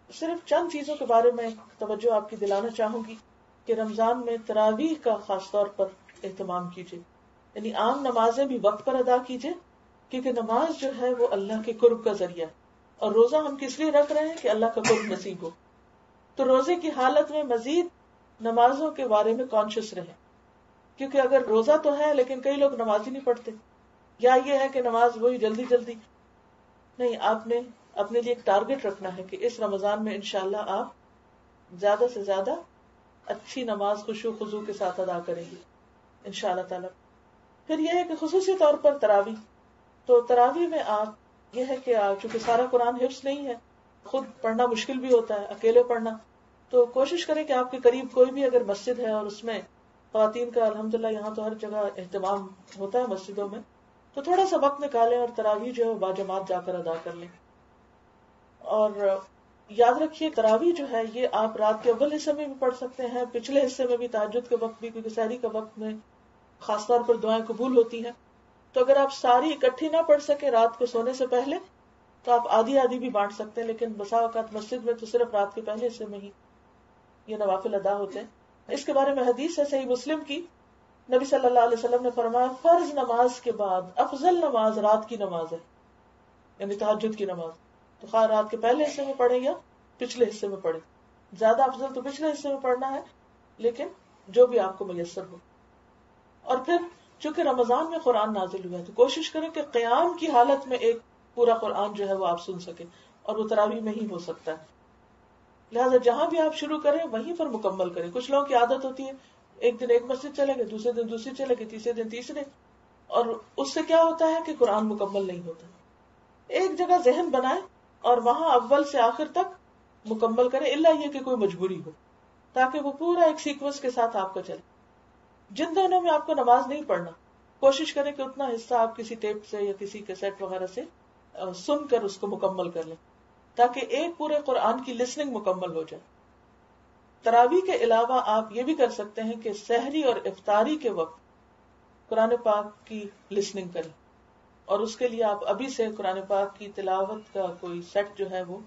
صرف چند چیزوں کے بارے میں توجہ آپ کی دلانا چاہوں گی کہ رمضان میں تراویح کا خاص طور پر اہتمام کیجیے. یعنی عام نمازیں بھی وقت پر ادا کیجیے، کیونکہ نماز جو ہے وہ اللہ کے قرب کا ذریعہ ہے، اور روزہ ہم کس لیے رکھ رہے ہیں کہ اللہ کا قرب نصیب ہو. تو روزے کی حالت میں مزید نمازوں کے بارے میں کانشیس رہیں، کیونکہ اگر روزہ تو ہے لیکن کئی لوگ نماز ہی نہیں پڑھتے، یا یہ ہے کہ نماز وہی جلدی جلدی نہیں. آپ نے اپنے لیے ایک ٹارگٹ رکھنا ہے کہ اس رمضان میں انشاءاللہ آپ زیادہ سے زیادہ اچھی نماز خشوع و خضوع کے ساتھ ادا کریں گے انشاءاللہ تعالی. پھر یہ ہے کہ خصوصی طور پر تراویح. تو تراویح میں آپ یہ ہے کہ چونکہ سارا قرآن حفظ نہیں ہے، خود پڑھنا مشکل بھی ہوتا ہے، اکیلے پڑھنا، تو کوشش کریں کہ آپ کے قریب کوئی بھی اگر مسجد ہے اور اس میں خواتین کا الحمدللہ یہاں تو ہر جگہ اہتمام ہوتا ہے مسجدوں میں، تو تھوڑا سا وقت نکالیں اور تراویح جو ہے باجماعت جا کر ادا کر لیں. اور یاد رکھیے تراویح جو ہے یہ آپ رات کے اول حصے میں بھی پڑھ سکتے ہیں، پچھلے حصے میں بھی، تہجد کے وقت بھی، کیونکہ سحری کے وقت میں خاص طور پر دعائیں قبول ہوتی ہیں. تو اگر آپ ساری اکٹھی نہ پڑھ سکے رات کو سونے سے پہلے تو آپ آدھی آدھی بھی بانٹ سکتے ہیں، لیکن بسا اوقات مسجد میں تو صرف رات کے پہلے حصے میں ہی یہ نوافل ادا ہوتے ہیں. اس کے بارے میں حدیث ہے صحیح مسلم کی، نبی صلی اللہ علیہ وسلم نے فرمایا فرض نماز کے بعد افضل نماز رات کی نماز ہے، یعنی تہجد کی نماز. تو خواہ رات کے پہلے حصے میں پڑھیں یا پچھلے حصے میں پڑھیں، زیادہ افضل تو پچھلے حصے میں پڑھنا ہے، لیکن جو بھی آپ کو میسر ہو. اور پھر چونکہ رمضان میں قرآن نازل ہوا ہے تو کوشش کریں کہ قیام کی حالت میں ایک پورا قرآن جو ہے وہ آپ سن سکیں، اور وہ تراویح میں ہی ہو سکتا ہے. لہٰذا جہاں بھی آپ شروع کریں وہیں پر مکمل کریں. کچھ لوگوں کی عادت ہوتی ہے ایک دن ایک مسجد چلے گئے، دوسرے دن دوسری چلے گئے، تیسرے دن تیسرے، اور اس سے کیا ہوتا ہے کہ قرآن مکمل نہیں ہوتا. ایک جگہ ذہن بنائیں اور وہاں اول سے آخر تک مکمل کریں، الا یہ کہ کوئی مجبوری ہو، تاکہ وہ پورا ایک سیکوینس کے ساتھ آپ کا چلے. جن دنوں میں آپ کو نماز نہیں پڑھنا، کوشش کریں کہ اتنا حصہ آپ کسی ٹیپ سے یا کسی کیسٹ وغیرہ سے سن کر اس کو مکمل کر لیں، تاکہ ایک پورے قرآن کی لسننگ مکمل ہو جائے. تراویح کے علاوہ آپ یہ بھی کر سکتے ہیں کہ سحری اور افطاری کے وقت قرآن پاک کی لسننگ کریں، اور اس کے لیے آپ ابھی سے قرآن پاک کی تلاوت کا کوئی سیٹ جو ہے وہ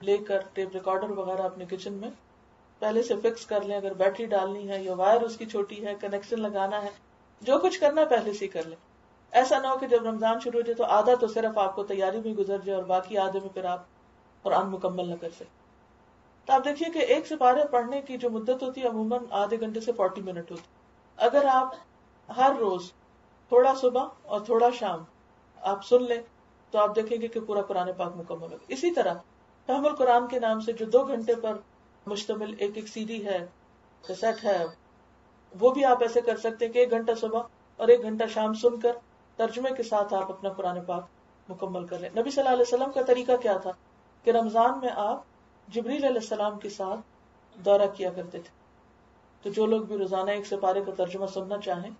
لے کر ٹیپ ریکارڈر وغیرہ اپنے کچن میں پہلے سے فکس کر لیں. اگر بیٹری ڈالنی ہے یا وائر اس کی چھوٹی ہے، کنیکشن لگانا ہے، جو کچھ کرنا ہے پہلے سے کر لیں. ایسا نہ ہو کہ جب رمضان شروع ہو جائے تو آدھا تو صرف آپ کو تیاری میں گزر جائے اور باقی آدھے میں پھر آپ قرآن مکمل نہ کر سکیں. تو آپ دیکھیے کہ ایک سپارے پڑھنے کی جو مدت ہوتی ہے عموماً آدھے گھنٹے سے 40 منٹ ہوتی. اگر آپ ہر روز تھوڑا صبح اور تھوڑا شام آپ سن لیں تو آپ دیکھیں گے کہ پورا قرآن پاک مکمل ہوگا. اسی طرح فہم القرآن کے نام سے جو 2 گھنٹے پر مشتمل ایک سی ڈی ہے، کیسٹ ہے، وہ بھی آپ ایسے کر سکتے ہیں کہ 1 گھنٹہ صبح اور 1 گھنٹہ شام سن کر ترجمے کے ساتھ آپ اپنا قرآن پاک مکمل کر لیں. نبی صلی اللہ علیہ وسلم کا طریقہ کیا تھا کہ رمضان میں آپ جبریل علیہ السلام کے ساتھ دورہ کیا کرتے تھے. تو جو لوگ بھی روزانہ ایک سپارے کا ترجمہ سننا چاہیں،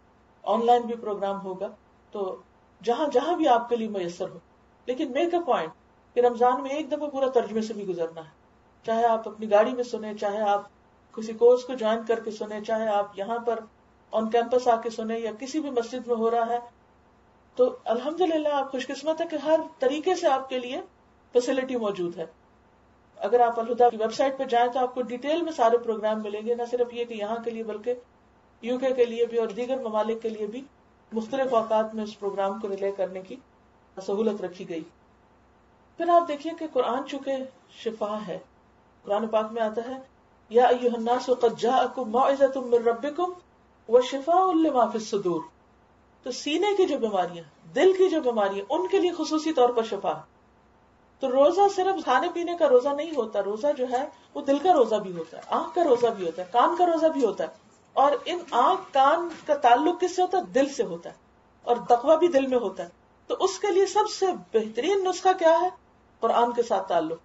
آن لائن بھی پروگرام ہوگا، تو جہاں جہاں بھی آپ کے لیے میسر ہو. لیکن میک اے پوائنٹ کہ رمضان میں ایک دفعہ پورا ترجمے سے بھی گزرنا ہے، چاہے آپ اپنی گاڑی میں سنیں، چاہے آپ کسی کورس کو جوائن کر کے سنیں، چاہے آپ یہاں پر آن کیمپس آ کے سنیں یا کسی بھی مسجد میں ہو رہا ہے. تو الحمدللہ آپ خوش قسمت ہے کہ ہر طریقے سے آپ کے لیے فیسلٹی موجود ہے. اگر آپ الہدا کی ویب سائٹ پہ جائیں تو آپ کو ڈیٹیل میں سارے پروگرام ملیں گے، نہ صرف یہ کہ یہاں کے لیے بلکہ UK کے لیے بھی اور دیگر ممالک کے لیے بھی مختلف اوقات میں اس پروگرام کو ریلے کرنے کی سہولت رکھی گئی. پھر آپ دیکھیے کہ قرآن چونکہ شفا ہے، قرآن پاک میں آتا ہے یا ایھا الناس قد جاءکم موعظۃ من ربکم وشفاء لما فی الصدور. تو سینے کی جو بیماریاں، دل کی جو بیماریاں، ان کے لیے خصوصی طور پر شفا. تو روزہ صرف کھانے پینے کا روزہ نہیں ہوتا، روزہ جو ہے وہ دل کا روزہ بھی ہوتا ہے، آنکھ کا روزہ بھی ہوتا ہے، کان کا روزہ بھی ہوتا ہے. اور ان آنکھ کان کا تعلق کس سے ہوتا ہے؟ دل سے ہوتا ہے، اور تقویٰ بھی دل میں ہوتا ہے. تو اس کے لیے سب سے بہترین نسخہ کیا ہے؟ قرآن کے ساتھ تعلق،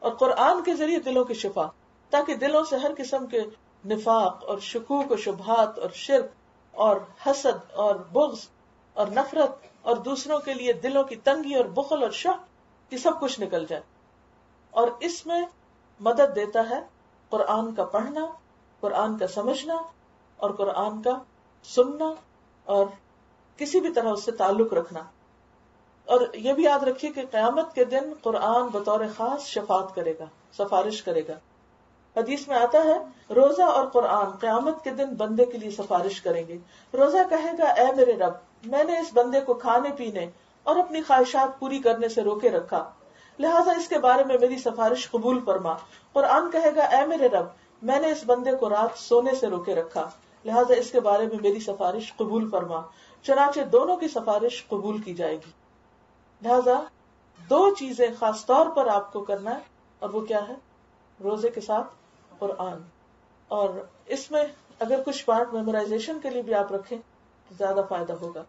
اور قرآن کے ذریعے دلوں کی شفا، تاکہ دلوں سے ہر قسم کے نفاق اور شکوک و شبہات اور شرک اور حسد اور بغض اور نفرت اور دوسروں کے لیے دلوں کی تنگی اور بخل اور شح، یہ سب کچھ نکل جائے. اور اس میں مدد دیتا ہے قرآن کا پڑھنا، قرآن کا سمجھنا اور قرآن کا سننا اور کسی بھی طرح اس سے تعلق رکھنا. اور یہ بھی یاد رکھیے کہ قیامت کے دن قرآن بطور خاص شفاعت کرے گا، سفارش کرے گا. حدیث میں آتا ہے روزہ اور قرآن قیامت کے دن بندے کے لیے سفارش کریں گے. روزہ کہے گا اے میرے رب، میں نے اس بندے کو کھانے پینے اور اپنی خواہشات پوری کرنے سے روکے رکھا، لہٰذا اس کے بارے میں میری سفارش قبول فرما. قرآن کہے گا اے میرے رب، میں نے اس بندے کو رات سونے سے روکے رکھا، لہٰذا اس کے بارے میں میری سفارش قبول فرما. چنانچہ دونوں کی سفارش قبول کی جائے گی. لہٰذا دو چیزیں خاص طور پر آپ کو کرنا ہے، اور وہ کیا ہے؟ روزے کے ساتھ قرآن. اور اس میں اگر کچھ پارٹ میمورائزیشن کے لیے بھی آپ رکھیں تو زیادہ فائدہ ہوگا.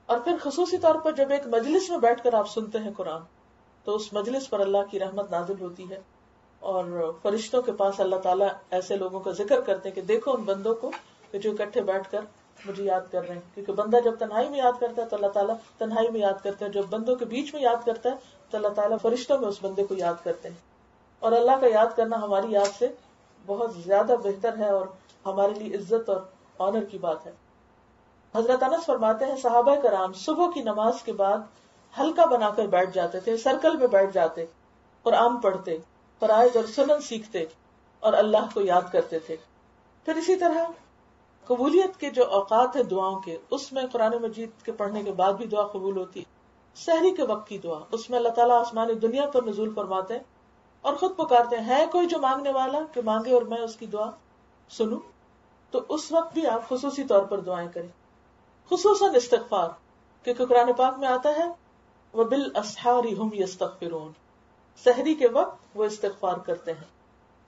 اور پھر خصوصی طور پر جب ایک مجلس میں بیٹھ کر آپ سنتے ہیں قرآن تو اس مجلس پر اللہ کی رحمت نازل ہوتی ہے، اور فرشتوں کے پاس اللہ تعالیٰ ایسے لوگوں کا ذکر کرتے ہیں کہ دیکھو ان بندوں کو کہ جو اکٹھے بیٹھ کر مجھے یاد کر رہے ہیں. کیونکہ بندہ جب تنہائی میں یاد کرتا ہے تو اللہ تعالیٰ تنہائی میں یاد کرتا ہے، جب بندوں کے بیچ میں یاد کرتا ہے تو اللہ تعالیٰ فرشتوں میں اس بندے کو یاد کرتے ہیں. اور اللہ کا یاد کرنا ہماری یاد سے بہت زیادہ بہتر ہے اور ہمارے لیے عزت اور آنر کی بات ہے. حضرت انس فرماتے ہیں صحابہ کرام صبح کی نماز کے بعد حلقہ بنا کر بیٹھ جاتے تھے، سرکل میں بیٹھ جاتے، قرآن پڑھتے، فرائض اور سنن سیکھتے اور اللہ کو یاد کرتے تھے. پھر اسی طرح قبولیت کے جو اوقات ہیں دعاؤں کے، اس میں قرآن مجید کے پڑھنے کے بعد بھی دعا قبول ہوتی. سحری کے وقت کی دعا، اس میں اللہ تعالیٰ آسمانی دنیا پر نزول فرماتے ہیں اور خود پکارتے ہیں ہے کوئی جو مانگنے والا کہ مانگے اور میں اس کی دعا سنوں. تو اس وقت بھی آپ خصوصی طور پر دعائیں کریں، خصوصاً استغفار، کیونکہ قرآن پاک میں آتا ہے وَبِالْأَسْحَارِ هُمْ يَسْتَغْفِرُونَ، سحری کے وقت وہ استغفار کرتے ہیں.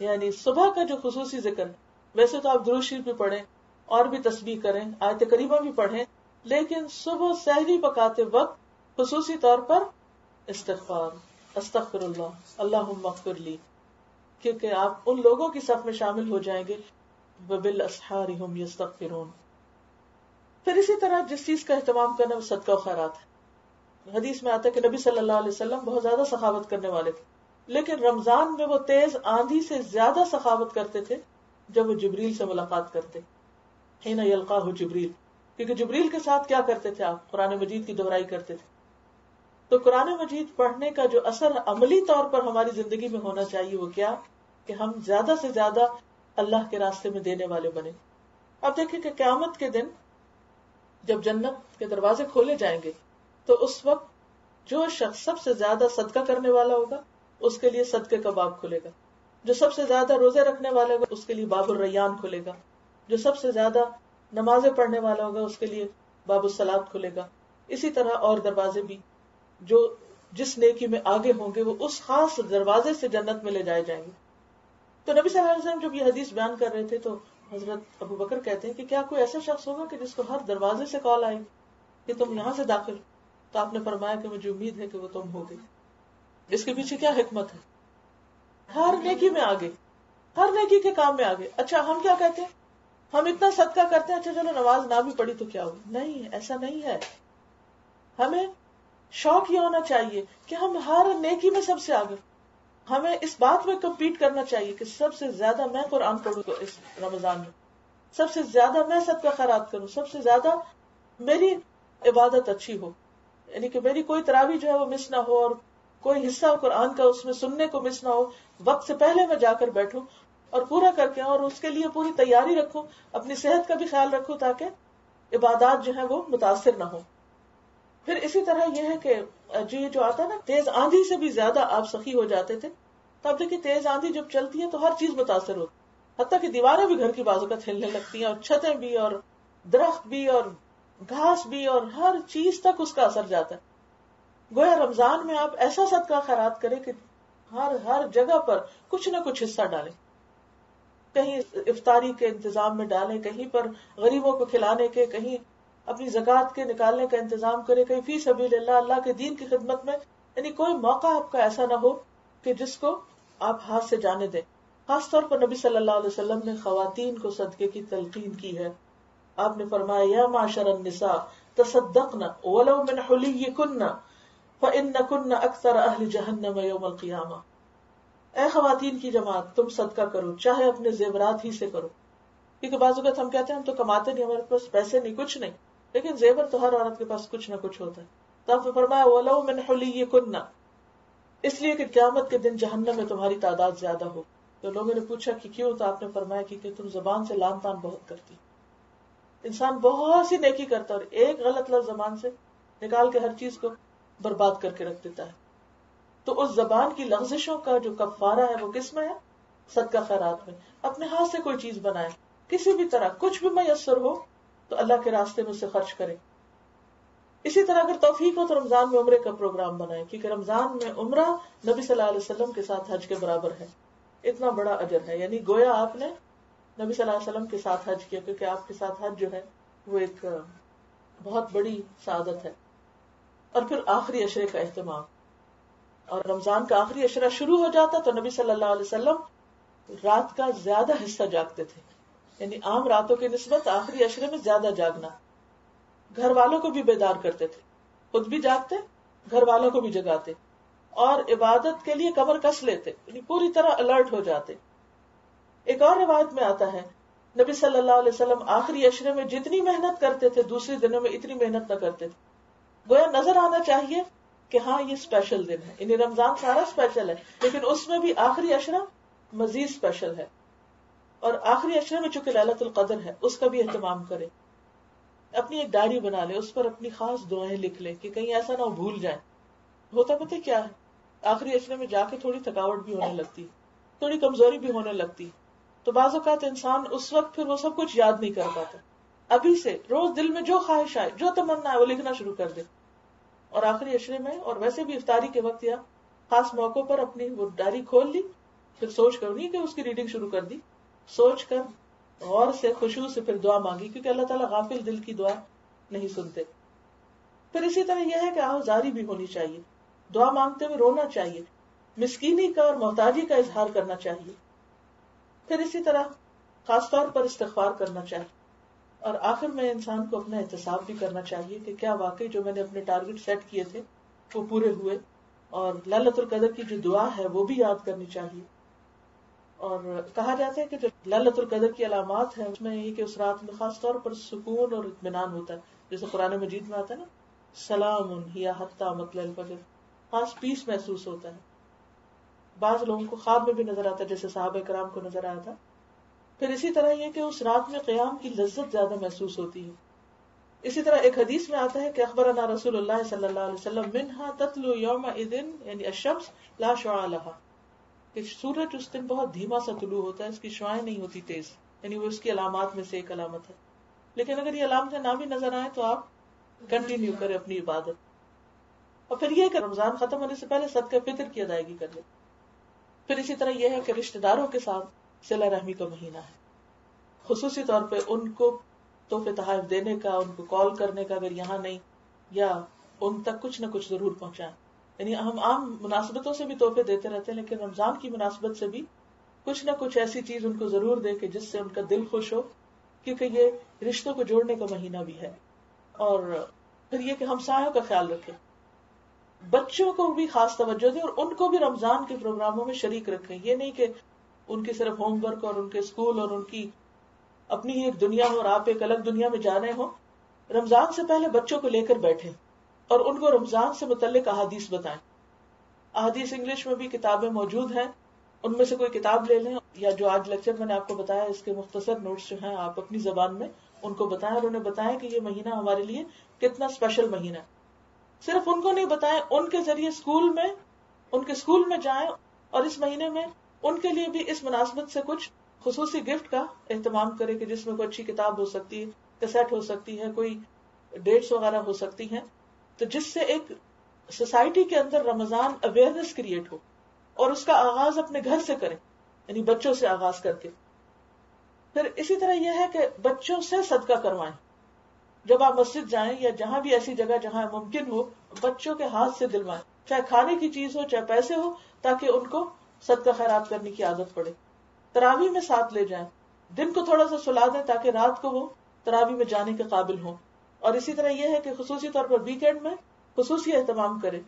یعنی صبح کا جو خصوصی ذکر، ویسے تو آپ درود شریف بھی پڑھیں اور بھی تسبیح کریں، آیت کریمہ بھی پڑھیں، لیکن صبح سحری پکاتے وقت خصوصی طور پر استغفار، استغفر اللہ، اللہم اغفر لی، کیونکہ آپ ان لوگوں کی صف میں شامل ہو جائیں گے وَبِالْأَسْحَارِ هُمْ يَسْتَغْفِرُونَ. پھر اسی طرح جس چیز کا اہتمام کرنا وہ صدقہ و خیرات ہے. حدیث میں آتا ہے کہ نبی صلی اللہ علیہ وسلم بہت زیادہ سخاوت کرنے والے تھے، لیکن رمضان میں وہ تیز آندھی سے زیادہ سخاوت کرتے تھے جب وہ جبریل سے ملاقات کرتے، حین یلقاہ جبریل، کیونکہ جبریل کے ساتھ کیا کرتے تھے آپ؟ قرآن مجید کی دہرائی کرتے تھے. تو قرآن مجید پڑھنے کا جو اثر عملی طور پر ہماری زندگی میں ہونا چاہیے وہ کیا کہ ہم زیادہ سے زیادہ اللہ کے راستے میں دینے والے بنے. اب دیکھیں کہ قیامت کے دن جب جنت کے دروازے کھولے جائیں گے تو اس وقت جو شخص سب سے زیادہ صدقہ کرنے والا ہوگا اس کے لیے صدقے کا باب کھلے گا، جو سب سے زیادہ روزے رکھنے والا ہوگا اس کے لیے باب الریان کھلے گا، جو سب سے زیادہ نمازیں پڑھنے والا ہوگا اس کے لیے باب الصلاۃ کھلے گا. اسی طرح اور دروازے بھی جو جس نیکی میں آگے ہوں گے وہ اس خاص دروازے سے جنت میں لے جائے جائیں گے. تو نبی صلی اللہ علیہ وسلم جب یہ حدیث بیان کر رہے تھے تو حضرت ابو بکر کہتے ہیں کہ کیا کوئی ایسا شخص ہوگا کہ جس کو ہر دروازے سے کال آئے کہ تم یہاں سے داخل؟ تو آپ نے فرمایا کہ مجھے امید ہے کہ وہ تم ہوگے. اس کے پیچھے کیا حکمت ہے؟ ہر نیکی میں آگے، ہر نیکی کے کام میں آگے. اچھا ہم کیا کہتے ہیں؟ ہم اتنا صدقہ کرتے ہیں، اچھا چلو نماز نہ بھی پڑھی تو کیا ہو؟ نہیں، ایسا نہیں ہے. ہمیں شوق یہ ہونا چاہیے کہ ہم ہر نیکی میں سب سے آگے. ہمیں اس بات میں کمپیٹ کرنا چاہیے کہ سب سے زیادہ میں قرآن پڑھوں تو اس رمضان میں، سب سے زیادہ میں صدقہ خیرات کروں، سب سے زیادہ میری عبادت اچھی ہو. یعنی کہ میری کوئی تراویح جو ہے وہ مس نہ ہو اور کوئی حصہ قرآن کا اس میں سننے کو مس نہ ہو. وقت سے پہلے میں جا کر بیٹھوں اور پورا کر کے اور اس کے لیے پوری تیاری رکھوں، اپنی صحت کا بھی خیال رکھوں تاکہ عبادات جو ہے وہ متاثر نہ ہو. پھر اسی طرح یہ ہے کہ یہ جو آتا ہے نا تیز آندھی سے بھی زیادہ آپ سخی ہو جاتے تھے. تو اب دیکھیے تیز آندھی جب چلتی ہے تو ہر چیز متاثر ہوتی، حتیٰ کہ دیواریں بھی گھر کی بازو کا ہلنے لگتی ہیں اور چھتیں بھی اور درخت بھی اور گھاس بھی اور ہر چیز تک اس کا اثر جاتا ہے. گویا رمضان میں آپ ایسا صدقہ خیرات کریں کہ ہر جگہ پر کچھ نہ کچھ حصہ ڈالیں. کہیں افطاری کے انتظام میں ڈالیں، کہیں پر غریبوں کو کھلانے کے، کہیں اپنی زکوٰۃ کے نکالنے کا انتظام کریں، کہیں فی سبیل اللہ کے دین کی خدمت میں. یعنی کوئی موقع آپ کا ایسا نہ ہو کہ جس کو آپ ہاتھ سے جانے دیں. خاص طور پر نبی صلی اللہ علیہ وسلم نے خواتین کو صدقے کی تلقین کی ہے. آپ نے فرمایا یا معاشر النساء تصدقن ولو من حلیکن فإنکن اکثر اہل جہنم یوم القیامہ. خواتین کی جماعت تم صدقہ کرو، چاہے اپنے زیورات ہی سے کرو، کیونکہ بعض اوقات ہم کہتے ہیں ہم تو کماتے نہیں، ہمارے پاس پیسے نہیں، کچھ نہیں، لیکن زیور تو ہر عورت کے پاس کچھ نہ کچھ ہوتا ہے. تو آپ نے فرمایا وَلَوْ مِنْ حُلِيِّكُنَّ، اس لیے کہ قیامت کے دن جہنم میں تمہاری تعداد زیادہ ہو. تو لوگوں نے پوچھا کہ کیوں؟ تو آپ نے فرمایا کہ تم زبان سے لان تان بہت کرتی. انسان بہت سی نیکی کرتا ہے اور ایک غلط لفظ زبان سے نکال کے ہر چیز کو برباد کر کے رکھ دیتا ہے. تو اس زبان کی لغزشوں کا جو کفارہ ہے وہ کس میں ہے؟ صدقہ خیرات میں. اپنے ہاتھ سے کوئی چیز بنائے، کسی بھی طرح کچھ بھی میسر ہو تو اللہ کے راستے میں اسے خرچ کرے. اسی طرح اگر توفیق ہو تو رمضان میں عمرے کا پروگرام بنائے، کیونکہ رمضان میں عمرہ نبی صلی اللہ علیہ وسلم کے ساتھ حج کے برابر ہے. اتنا بڑا اجر ہے، یعنی گویا آپ نے نبی صلی اللہ علیہ وسلم کے ساتھ حج کیا، کیونکہ آپ کے ساتھ حج جو ہے وہ ایک بہت بڑی سعادت ہے. اور پھر آخری عشرے کا اہتمام، اور رمضان کا آخری عشرہ شروع ہو جاتا تو نبی صلی اللہ علیہ وسلم رات کا زیادہ حصہ جاگتے تھے، یعنی عام راتوں کی نسبت آخری عشرے میں زیادہ جاگنا. گھر والوں کو بھی بیدار کرتے تھے، خود بھی جاگتے، گھر والوں کو بھی جگاتے، اور عبادت کے لیے کمر کس لیتے، یعنی پوری طرح الرٹ ہو جاتے. ایک اور روایت میں آتا ہے نبی صلی اللہ علیہ وسلم آخری عشرے میں جتنی محنت کرتے تھے دوسرے دنوں میں اتنی محنت نہ کرتے تھے. گویا نظر آنا چاہیے کہ ہاں یہ اسپیشل دن ہے، یعنی رمضان سارا اسپیشل ہے لیکن اس میں بھی آخری عشرہ مزید اسپیشل ہے. اور آخری عشرے میں چونکہ ليلۃ القدر ہے اس کا بھی اہتمام کرے. اپنی ایک ڈائری بنا لے، اس پر اپنی خاص دعائیں لکھ لے کہ کہیں ایسا نہ ہو بھول جائیں. ہوتا پتہ کیا ہے، آخری عشرے میں جا کے تھوڑی تھکاوٹ بھی ہونے لگتی، تھوڑی کمزوری بھی ہونے لگتی، تو بعض اوقات انسان اس وقت پھر وہ سب کچھ یاد نہیں کر پاتا. ابھی سے روز دل میں جو خواہش آئے، جو تمنا ہے وہ لکھنا شروع کر دے. اور آخری عشرے میں اور ویسے بھی افطاری کے وقت یا خاص موقعوں پر اپنی وہ ڈائری کھول لی، پھر سوچ کر، نہیں کہ اس کی ریڈنگ شروع کر دی، سوچ کر غور سے خشوع سے پھر دعا مانگی، کیونکہ اللہ تعالیٰ غافل دل کی دعا نہیں سنتے. پھر اسی طرح یہ ہے کہ آہوازاری بھی ہونی چاہیے، دعا مانگتے ہوئے رونا چاہیے، مسکینی کا اور محتاجی کا اظہار کرنا چاہیے. پھر اسی طرح خاص طور پر استغفار کرنا چاہیے. اور آخر میں انسان کو اپنا احتساب بھی کرنا چاہیے کہ کیا واقعی جو میں نے اپنے ٹارگٹ سیٹ کیے تھے وہ پورے ہوئے. اور ليلۃ القدر کی جو دعا ہے وہ بھی یاد کرنی چاہیے. اور کہا جاتا ہے کہ جو ليلۃ القدر کی علامات ہیں اس میں یہ کہ اس رات میں خاص طور پر سکون اور اطمینان ہوتا ہے، جیسے قرآن مجید میں آتا ہے نا سلام ہی حتی مطلع الفجر، خاص پیس محسوس ہوتا ہے. بعض لوگوں کو خواب میں بھی نظر آتا ہے جیسے صحابہ کرام کو نظر آیا تھا. پھر اسی طرح یہ کہ اس رات میں قیام کی لذت زیادہ محسوس ہوتی ہے. اسی طرح ایک حدیث میں آتا ہے کہ اخبرنا رسول اللہ صلی اللہ علیہ وسلم منہا تطلع یومئذ یعنی الشمس لا شعاع لها، کہ سورج اس دن بہت دھیما سا طلوع ہوتا ہے، اس کی شعاعیں نہیں ہوتی تیز، یعنی وہ اس کی علامات میں سے ایک علامت ہے. لیکن اگر یہ علامتیں نہ بھی نظر آئیں تو آپ کنٹینیو کریں اپنی عبادت. اور پھر یہ کہ رمضان ختم ہونے سے پہلے صدقہ فطر کی ادائیگی کر لیں. پھر اسی طرح یہ ہے کہ رشتہ داروں کے ساتھ صلہ رحمی کا مہینہ ہے، خصوصی طور پہ ان کو تحفے تحائف دینے کا، ان کو کال کرنے کا اگر یہاں نہیں، یا ان تک کچھ نہ کچھ ضرور پہنچائیں. یعنی ہم عام مناسبتوں سے بھی تحفے دیتے رہتے ہیں لیکن رمضان کی مناسبت سے بھی کچھ نہ کچھ ایسی چیز ان کو ضرور دے کہ جس سے ان کا دل خوش ہو، کیونکہ یہ رشتوں کو جوڑنے کا مہینہ بھی ہے. اور پھر یہ کہ ہمسایوں کا خیال رکھیں، بچوں کو بھی خاص توجہ دیں اور ان کو بھی رمضان کے پروگراموں میں شریک رکھیں. یہ نہیں کہ ان کے صرف ہوم ورک اور ان کے اسکول اور ان کی اپنی ہی ایک دنیا ہو اور آپ ایک الگ دنیا میں جا رہے ہوں. رمضان سے پہلے بچوں کو لے کر بیٹھیں اور ان کو رمضان سے متعلق احادیث بتائیں. احادیث انگلش میں بھی کتابیں موجود ہیں، ان میں سے کوئی کتاب لے لیں، یا جو آج لیکچر میں نے آپ کو بتایا اس کے مختصر نوٹس جو ہیں آپ اپنی زبان میں ان کو بتائیں اور انہیں بتائیں کہ یہ مہینہ ہمارے لیے کتنا اسپیشل مہینہ ہے. صرف ان کو نہیں بتائیں، ان کے ذریعے ان کے اسکول میں جائیں اور اس مہینے میں ان کے لیے بھی اس مناسبت سے کچھ خصوصی گفٹ کا اہتمام کرے کہ جس میں کوئی اچھی کتاب ہو سکتی ہے، کیسٹ ہو سکتی ہے، کوئی ڈیٹس وغیرہ ہو سکتی ہیں، تو جس سے ایک سوسائٹی کے اندر رمضان اویئرنیس کریٹ ہو. اور اس کا آغاز اپنے گھر سے کریں، یعنی بچوں سے آغاز کر کے. پھر اسی طرح یہ ہے کہ بچوں سے صدقہ کروائیں. جب آپ مسجد جائیں یا جہاں بھی ایسی جگہ جہاں ممکن ہو بچوں کے ہاتھ سے دلوائیں، چاہے کھانے کی چیز ہو چاہے پیسے ہو، تاکہ ان کو صدقہ خیرات کرنے کی عادت پڑے. تراویح میں ساتھ لے جائیں، دن کو تھوڑا سا سلا دیں تاکہ رات کو وہ تراویح میں جانے کے قابل ہوں. اور اسی طرح یہ ہے کہ خصوصی طور پر ویکینڈ میں خصوصی اہتمام کریں.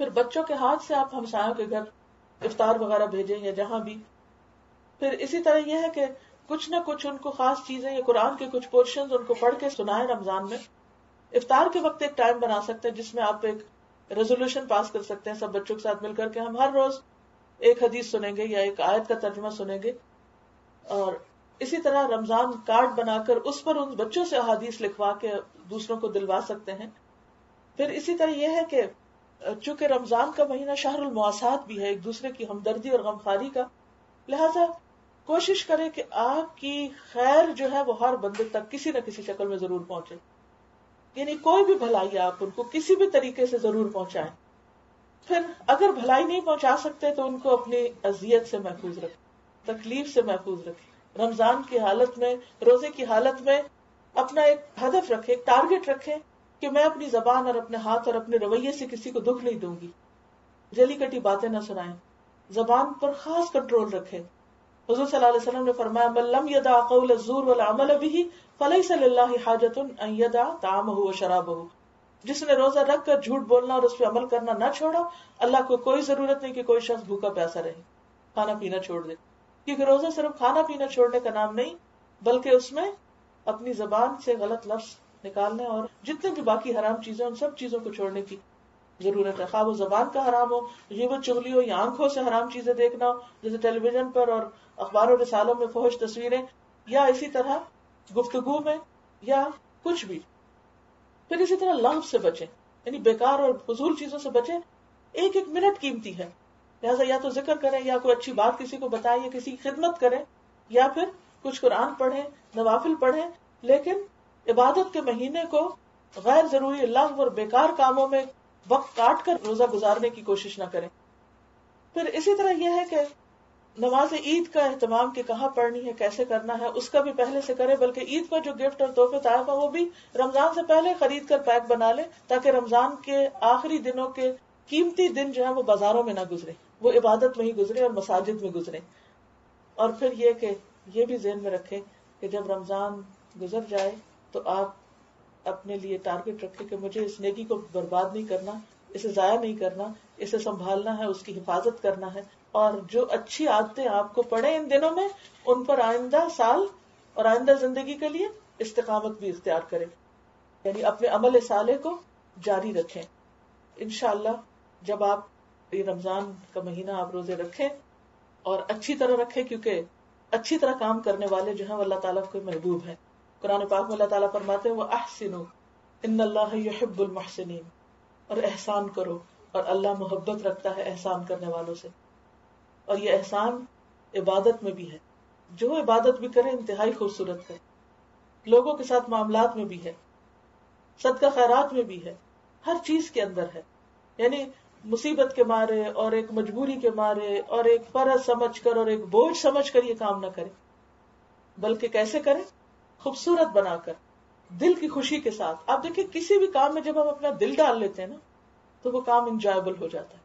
پھر بچوں کے ہاتھ سے آپ ہمسایوں کے گھر افطار وغیرہ بھیجیں یا جہاں بھی. پھر اسی طرح یہ ہے کہ کچھ نہ کچھ ان کو خاص چیزیں یا قرآن کے کچھ پورشنز ان کو پڑھ کے سنائیں رمضان میں. افطار کے وقت ایک ٹائم بنا سکتے ہیں جس میں آپ ایک ریزولوشن پاس کر سکتے ہیں سب بچوں کے ساتھ مل کر کے ہم ہر روز ایک حدیث سنیں گے یا ایک آیت کا ترجمہ سنیں گے. اور اسی طرح رمضان کارڈ بنا کر اس پر ان بچوں سے احادیث لکھوا کے دوسروں کو دلوا سکتے ہیں. پھر اسی طرح یہ ہے کہ چونکہ رمضان کا مہینہ شہر المواسات بھی ہے، ایک دوسرے کی ہمدردی اور غمخواری کا، لہذا کوشش کریں کہ آپ کی خیر جو ہے وہ ہر بندے تک کسی نہ کسی شکل میں ضرور پہنچے. یعنی کوئی بھی بھلائی آپ ان کو کسی بھی طریقے سے ضرور پہنچائیں. پھر اگر بھلائی نہیں پہنچا سکتے تو ان کو اپنی اذیت سے محفوظ رکھیں، تکلیف سے محفوظ رکھیں. رمضان کی حالت میں، روزے کی حالت میں اپنا ایک ہدف رکھیں، ایک ٹارگٹ رکھیں کہ میں اپنی زبان اور اپنے ہاتھ اور اپنے رویے سے کسی کو دکھ نہیں دوں گی، جلی کٹی باتیں نہ سنائیں، زبان پر خاص کنٹرول رکھیں. حضور صلی اللہ علیہ وسلم نے فرمایا من لم يدع قول الزور والعمل به فليس لله حاجة ان يدع طعامه وشرابه. جس نے روزہ رکھ کر جھوٹ بولنا اور اس پہ عمل کرنا نہ چھوڑا، اللہ کو کوئی ضرورت نہیں کہ کوئی شخص بھوکا پیاسا رہے، کھانا پینا چھوڑ دے. کیونکہ روزہ صرف کھانا پینا چھوڑنے کا نام نہیں، بلکہ اس میں اپنی زبان سے غلط لفظ نکالنے اور جتنے بھی باقی حرام چیزیں ان سب چیزوں کو چھوڑنے کی ضرورت ہے. خواہ وہ زبان کا حرام ہو، غیبت چغلی ہو، یا آنکھوں سے حرام چیزیں دیکھنا ہو جیسے ٹیلی ویژن پر اور اخبار و رسالوں میں فحش تصویریں، یا اسی طرح گفتگو میں یا کچھ بھی. پھر اسی طرح لغو سے بچیں، یعنی بیکار اور فضول چیزوں سے بچیں. ایک ایک منٹ قیمتی ہے، لہٰذا یا تو ذکر کریں یا کوئی اچھی بات کسی کو بتائیں یا کسی کی خدمت کریں یا پھر کچھ قرآن پڑھیں، نوافل پڑھیں. لیکن عبادت کے مہینے کو غیر ضروری لغو اور بیکار کاموں میں وقت کاٹ کر روزہ گزارنے کی کوشش نہ کریں. پھر اسی طرح یہ ہے کہ نماز عید کا اہتمام کہ کہاں پڑھنی ہے، کیسے کرنا ہے، اس کا بھی پہلے سے کریں. بلکہ عید پر جو گفٹ اور تحفے تحائف ہیں وہ بھی رمضان سے پہلے خرید کر پیک بنا لیں، تاکہ رمضان کے آخری دنوں کے قیمتی دن جو ہے وہ بازاروں میں نہ گزرے، وہ عبادت میں ہی گزرے اور مساجد میں گزرے. اور پھر یہ کہ یہ بھی ذہن میں رکھیں کہ جب رمضان گزر جائے تو آپ اپنے لیے ٹارگٹ رکھیں کہ مجھے اس نیکی کو برباد نہیں کرنا، اسے ضائع نہیں کرنا، اسے سنبھالنا ہے، اس کی حفاظت کرنا ہے. اور جو اچھی عادتیں آپ کو پڑے ان دنوں میں، ان پر آئندہ سال اور آئندہ زندگی کے لیے استقامت بھی اختیار کریں، یعنی اپنے عمل صالح کو جاری رکھیں. انشاءاللہ جب آپ یہ رمضان کا مہینہ آپ روزے رکھیں اور اچھی طرح رکھیں، کیونکہ اچھی طرح کام کرنے والے جو ہیں وہ اللہ تعالیٰ کو محبوب ہیں. قرآن پاک میں اللہ تعالیٰ فرماتے ہیں وَأَحْسِنُوا إِنَّ اللَّهَ يُحِبُّ الْمُحْسِنِينَ، اور احسان کرو، اور اللہ محبت رکھتا ہے احسان کرنے والوں سے. اور یہ احسان عبادت میں بھی ہے، جو عبادت بھی کرے انتہائی خوبصورت ہے، لوگوں کے ساتھ معاملات میں بھی ہے، صدقہ خیرات میں بھی ہے، ہر چیز کے اندر ہے. یعنی مصیبت کے مارے اور ایک مجبوری کے مارے اور ایک فرض سمجھ کر اور ایک بوجھ سمجھ کر یہ کام نہ کرے، بلکہ کیسے کرے؟ خوبصورت بنا کر، دل کی خوشی کے ساتھ. آپ دیکھیں کسی بھی کام میں جب ہم اپنا دل ڈال لیتے ہیں نا تو وہ کام انجوائبل ہو جاتا ہے.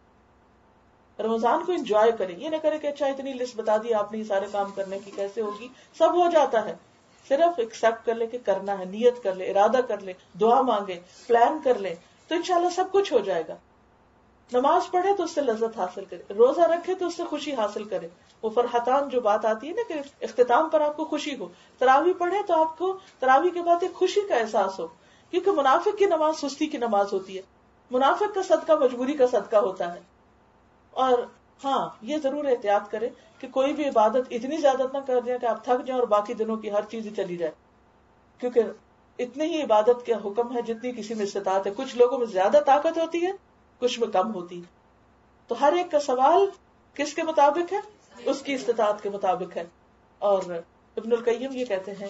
رمضان کو انجوائے کریں، یہ نہ کریں کہ اچھا اتنی لسٹ بتا دی آپ نے یہ سارے کام کرنے کی، کیسے ہوگی، سب ہو جاتا ہے. صرف ایکسپٹ کر لے کہ کرنا ہے، نیت کر لے، ارادہ کر لے، دعا مانگے، پلان کر لے تو انشاءاللہ سب کچھ ہو جائے گا. نماز پڑھے تو اس سے لذت حاصل کرے، روزہ رکھے تو اس سے خوشی حاصل کرے. وہ فرحتان جو بات آتی ہے نا کہ اختتام پر آپ کو خوشی ہو. تراویح پڑھے تو آپ کو تراویح کے بعد ایک خوشی کا احساس ہو، کیونکہ منافق کی نماز سستی کی نماز ہوتی ہے، منافق کا صدقہ مجبوری کا صدقہ ہوتا ہے. اور ہاں یہ ضرور احتیاط کرے کہ کوئی بھی عبادت اتنی زیادہ نہ کر دیں کہ آپ تھک جائیں اور باقی دنوں کی ہر چیز ہی چلی جائے، کیونکہ اتنی ہی عبادت کا حکم ہے جتنی کسی میں استطاعت ہے. کچھ لوگوں میں زیادہ طاقت ہوتی ہے، کچھ میں کم ہوتی ہے. تو ہر ایک کا سوال کس کے مطابق ہے؟ اس کی استطاعت کے مطابق ہے. اور ابن القیم یہ کہتے ہیں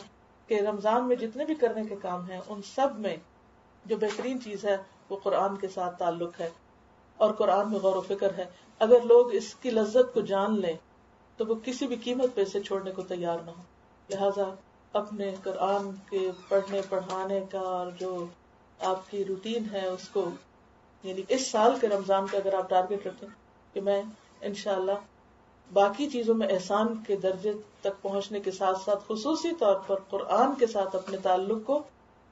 کہ رمضان میں جتنے بھی کرنے کے کام ہیں ان سب میں جو بہترین چیز ہے وہ قرآن کے ساتھ تعلق ہے اور قرآن میں غور و فکر ہے. اگر لوگ اس کی لذت کو جان لیں تو وہ کسی بھی قیمت پہ اسے چھوڑنے کو تیار نہ ہو. لہذا اپنے قرآن کے پڑھنے پڑھانے کا اور جو آپ کی روٹین ہے اس کو، یعنی اس سال کے رمضان کا اگر آپ ٹارگٹ رکھیں کہ میں انشاءاللہ باقی چیزوں میں احسان کے درجے تک پہنچنے کے ساتھ ساتھ خصوصی طور پر قرآن کے ساتھ اپنے تعلق کو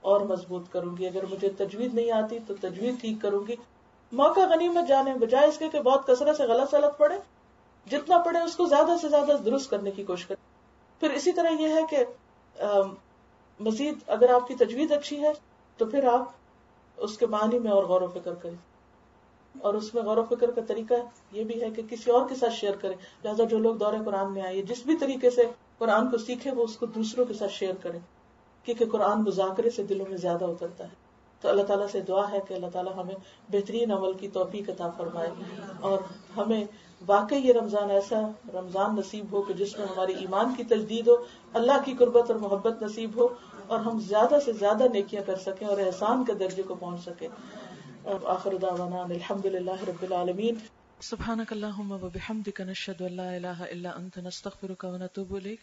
اور مضبوط کروں گی. اگر مجھے تجوید نہیں آتی تو تجوید ٹھیک کروں گی. موقع غنیمت جانے، بجائے اس کے کہ بہت کثرت سے غلط سلط پڑے جتنا پڑھیں اس کو زیادہ سے زیادہ درست کرنے کی کوشش کریں. پھر اسی طرح یہ ہے کہ مزید اگر آپ کی تجوید اچھی ہے تو پھر آپ اس کے معنی میں اور غور و فکر کریں, اور اس میں غور و فکر کا طریقہ یہ بھی ہے کہ کسی اور کے ساتھ شیئر کریں. لہٰذا جو لوگ دورہ قرآن میں آئے جس بھی طریقے سے قرآن کو سیکھے وہ اس کو دوسروں کے ساتھ شیئر کریں, کیونکہ قرآن مذاکرے سے دلوں میں زیادہ اترتا ہے. تو اللہ تعالیٰ سے دعا ہے کہ اللہ تعالیٰ ہمیں بہترین عمل کی توفیق عطا فرمائے, اور ہمیں واقعی یہ رمضان ایسا رمضان نصیب ہو کہ جس میں ہماری ایمان کی تجدید ہو, اللہ کی قربت اور محبت نصیب ہو, اور ہم زیادہ سے زیادہ نیکیاں کر سکیں اور احسان کے درجے کو پہنچ سکیں. آخر دعوانا الحمد للہ رب العالمین. سبحانک اللہم و بحمدک نشہد ان لا الہ الا انت نستغفرک و نتوب الیک.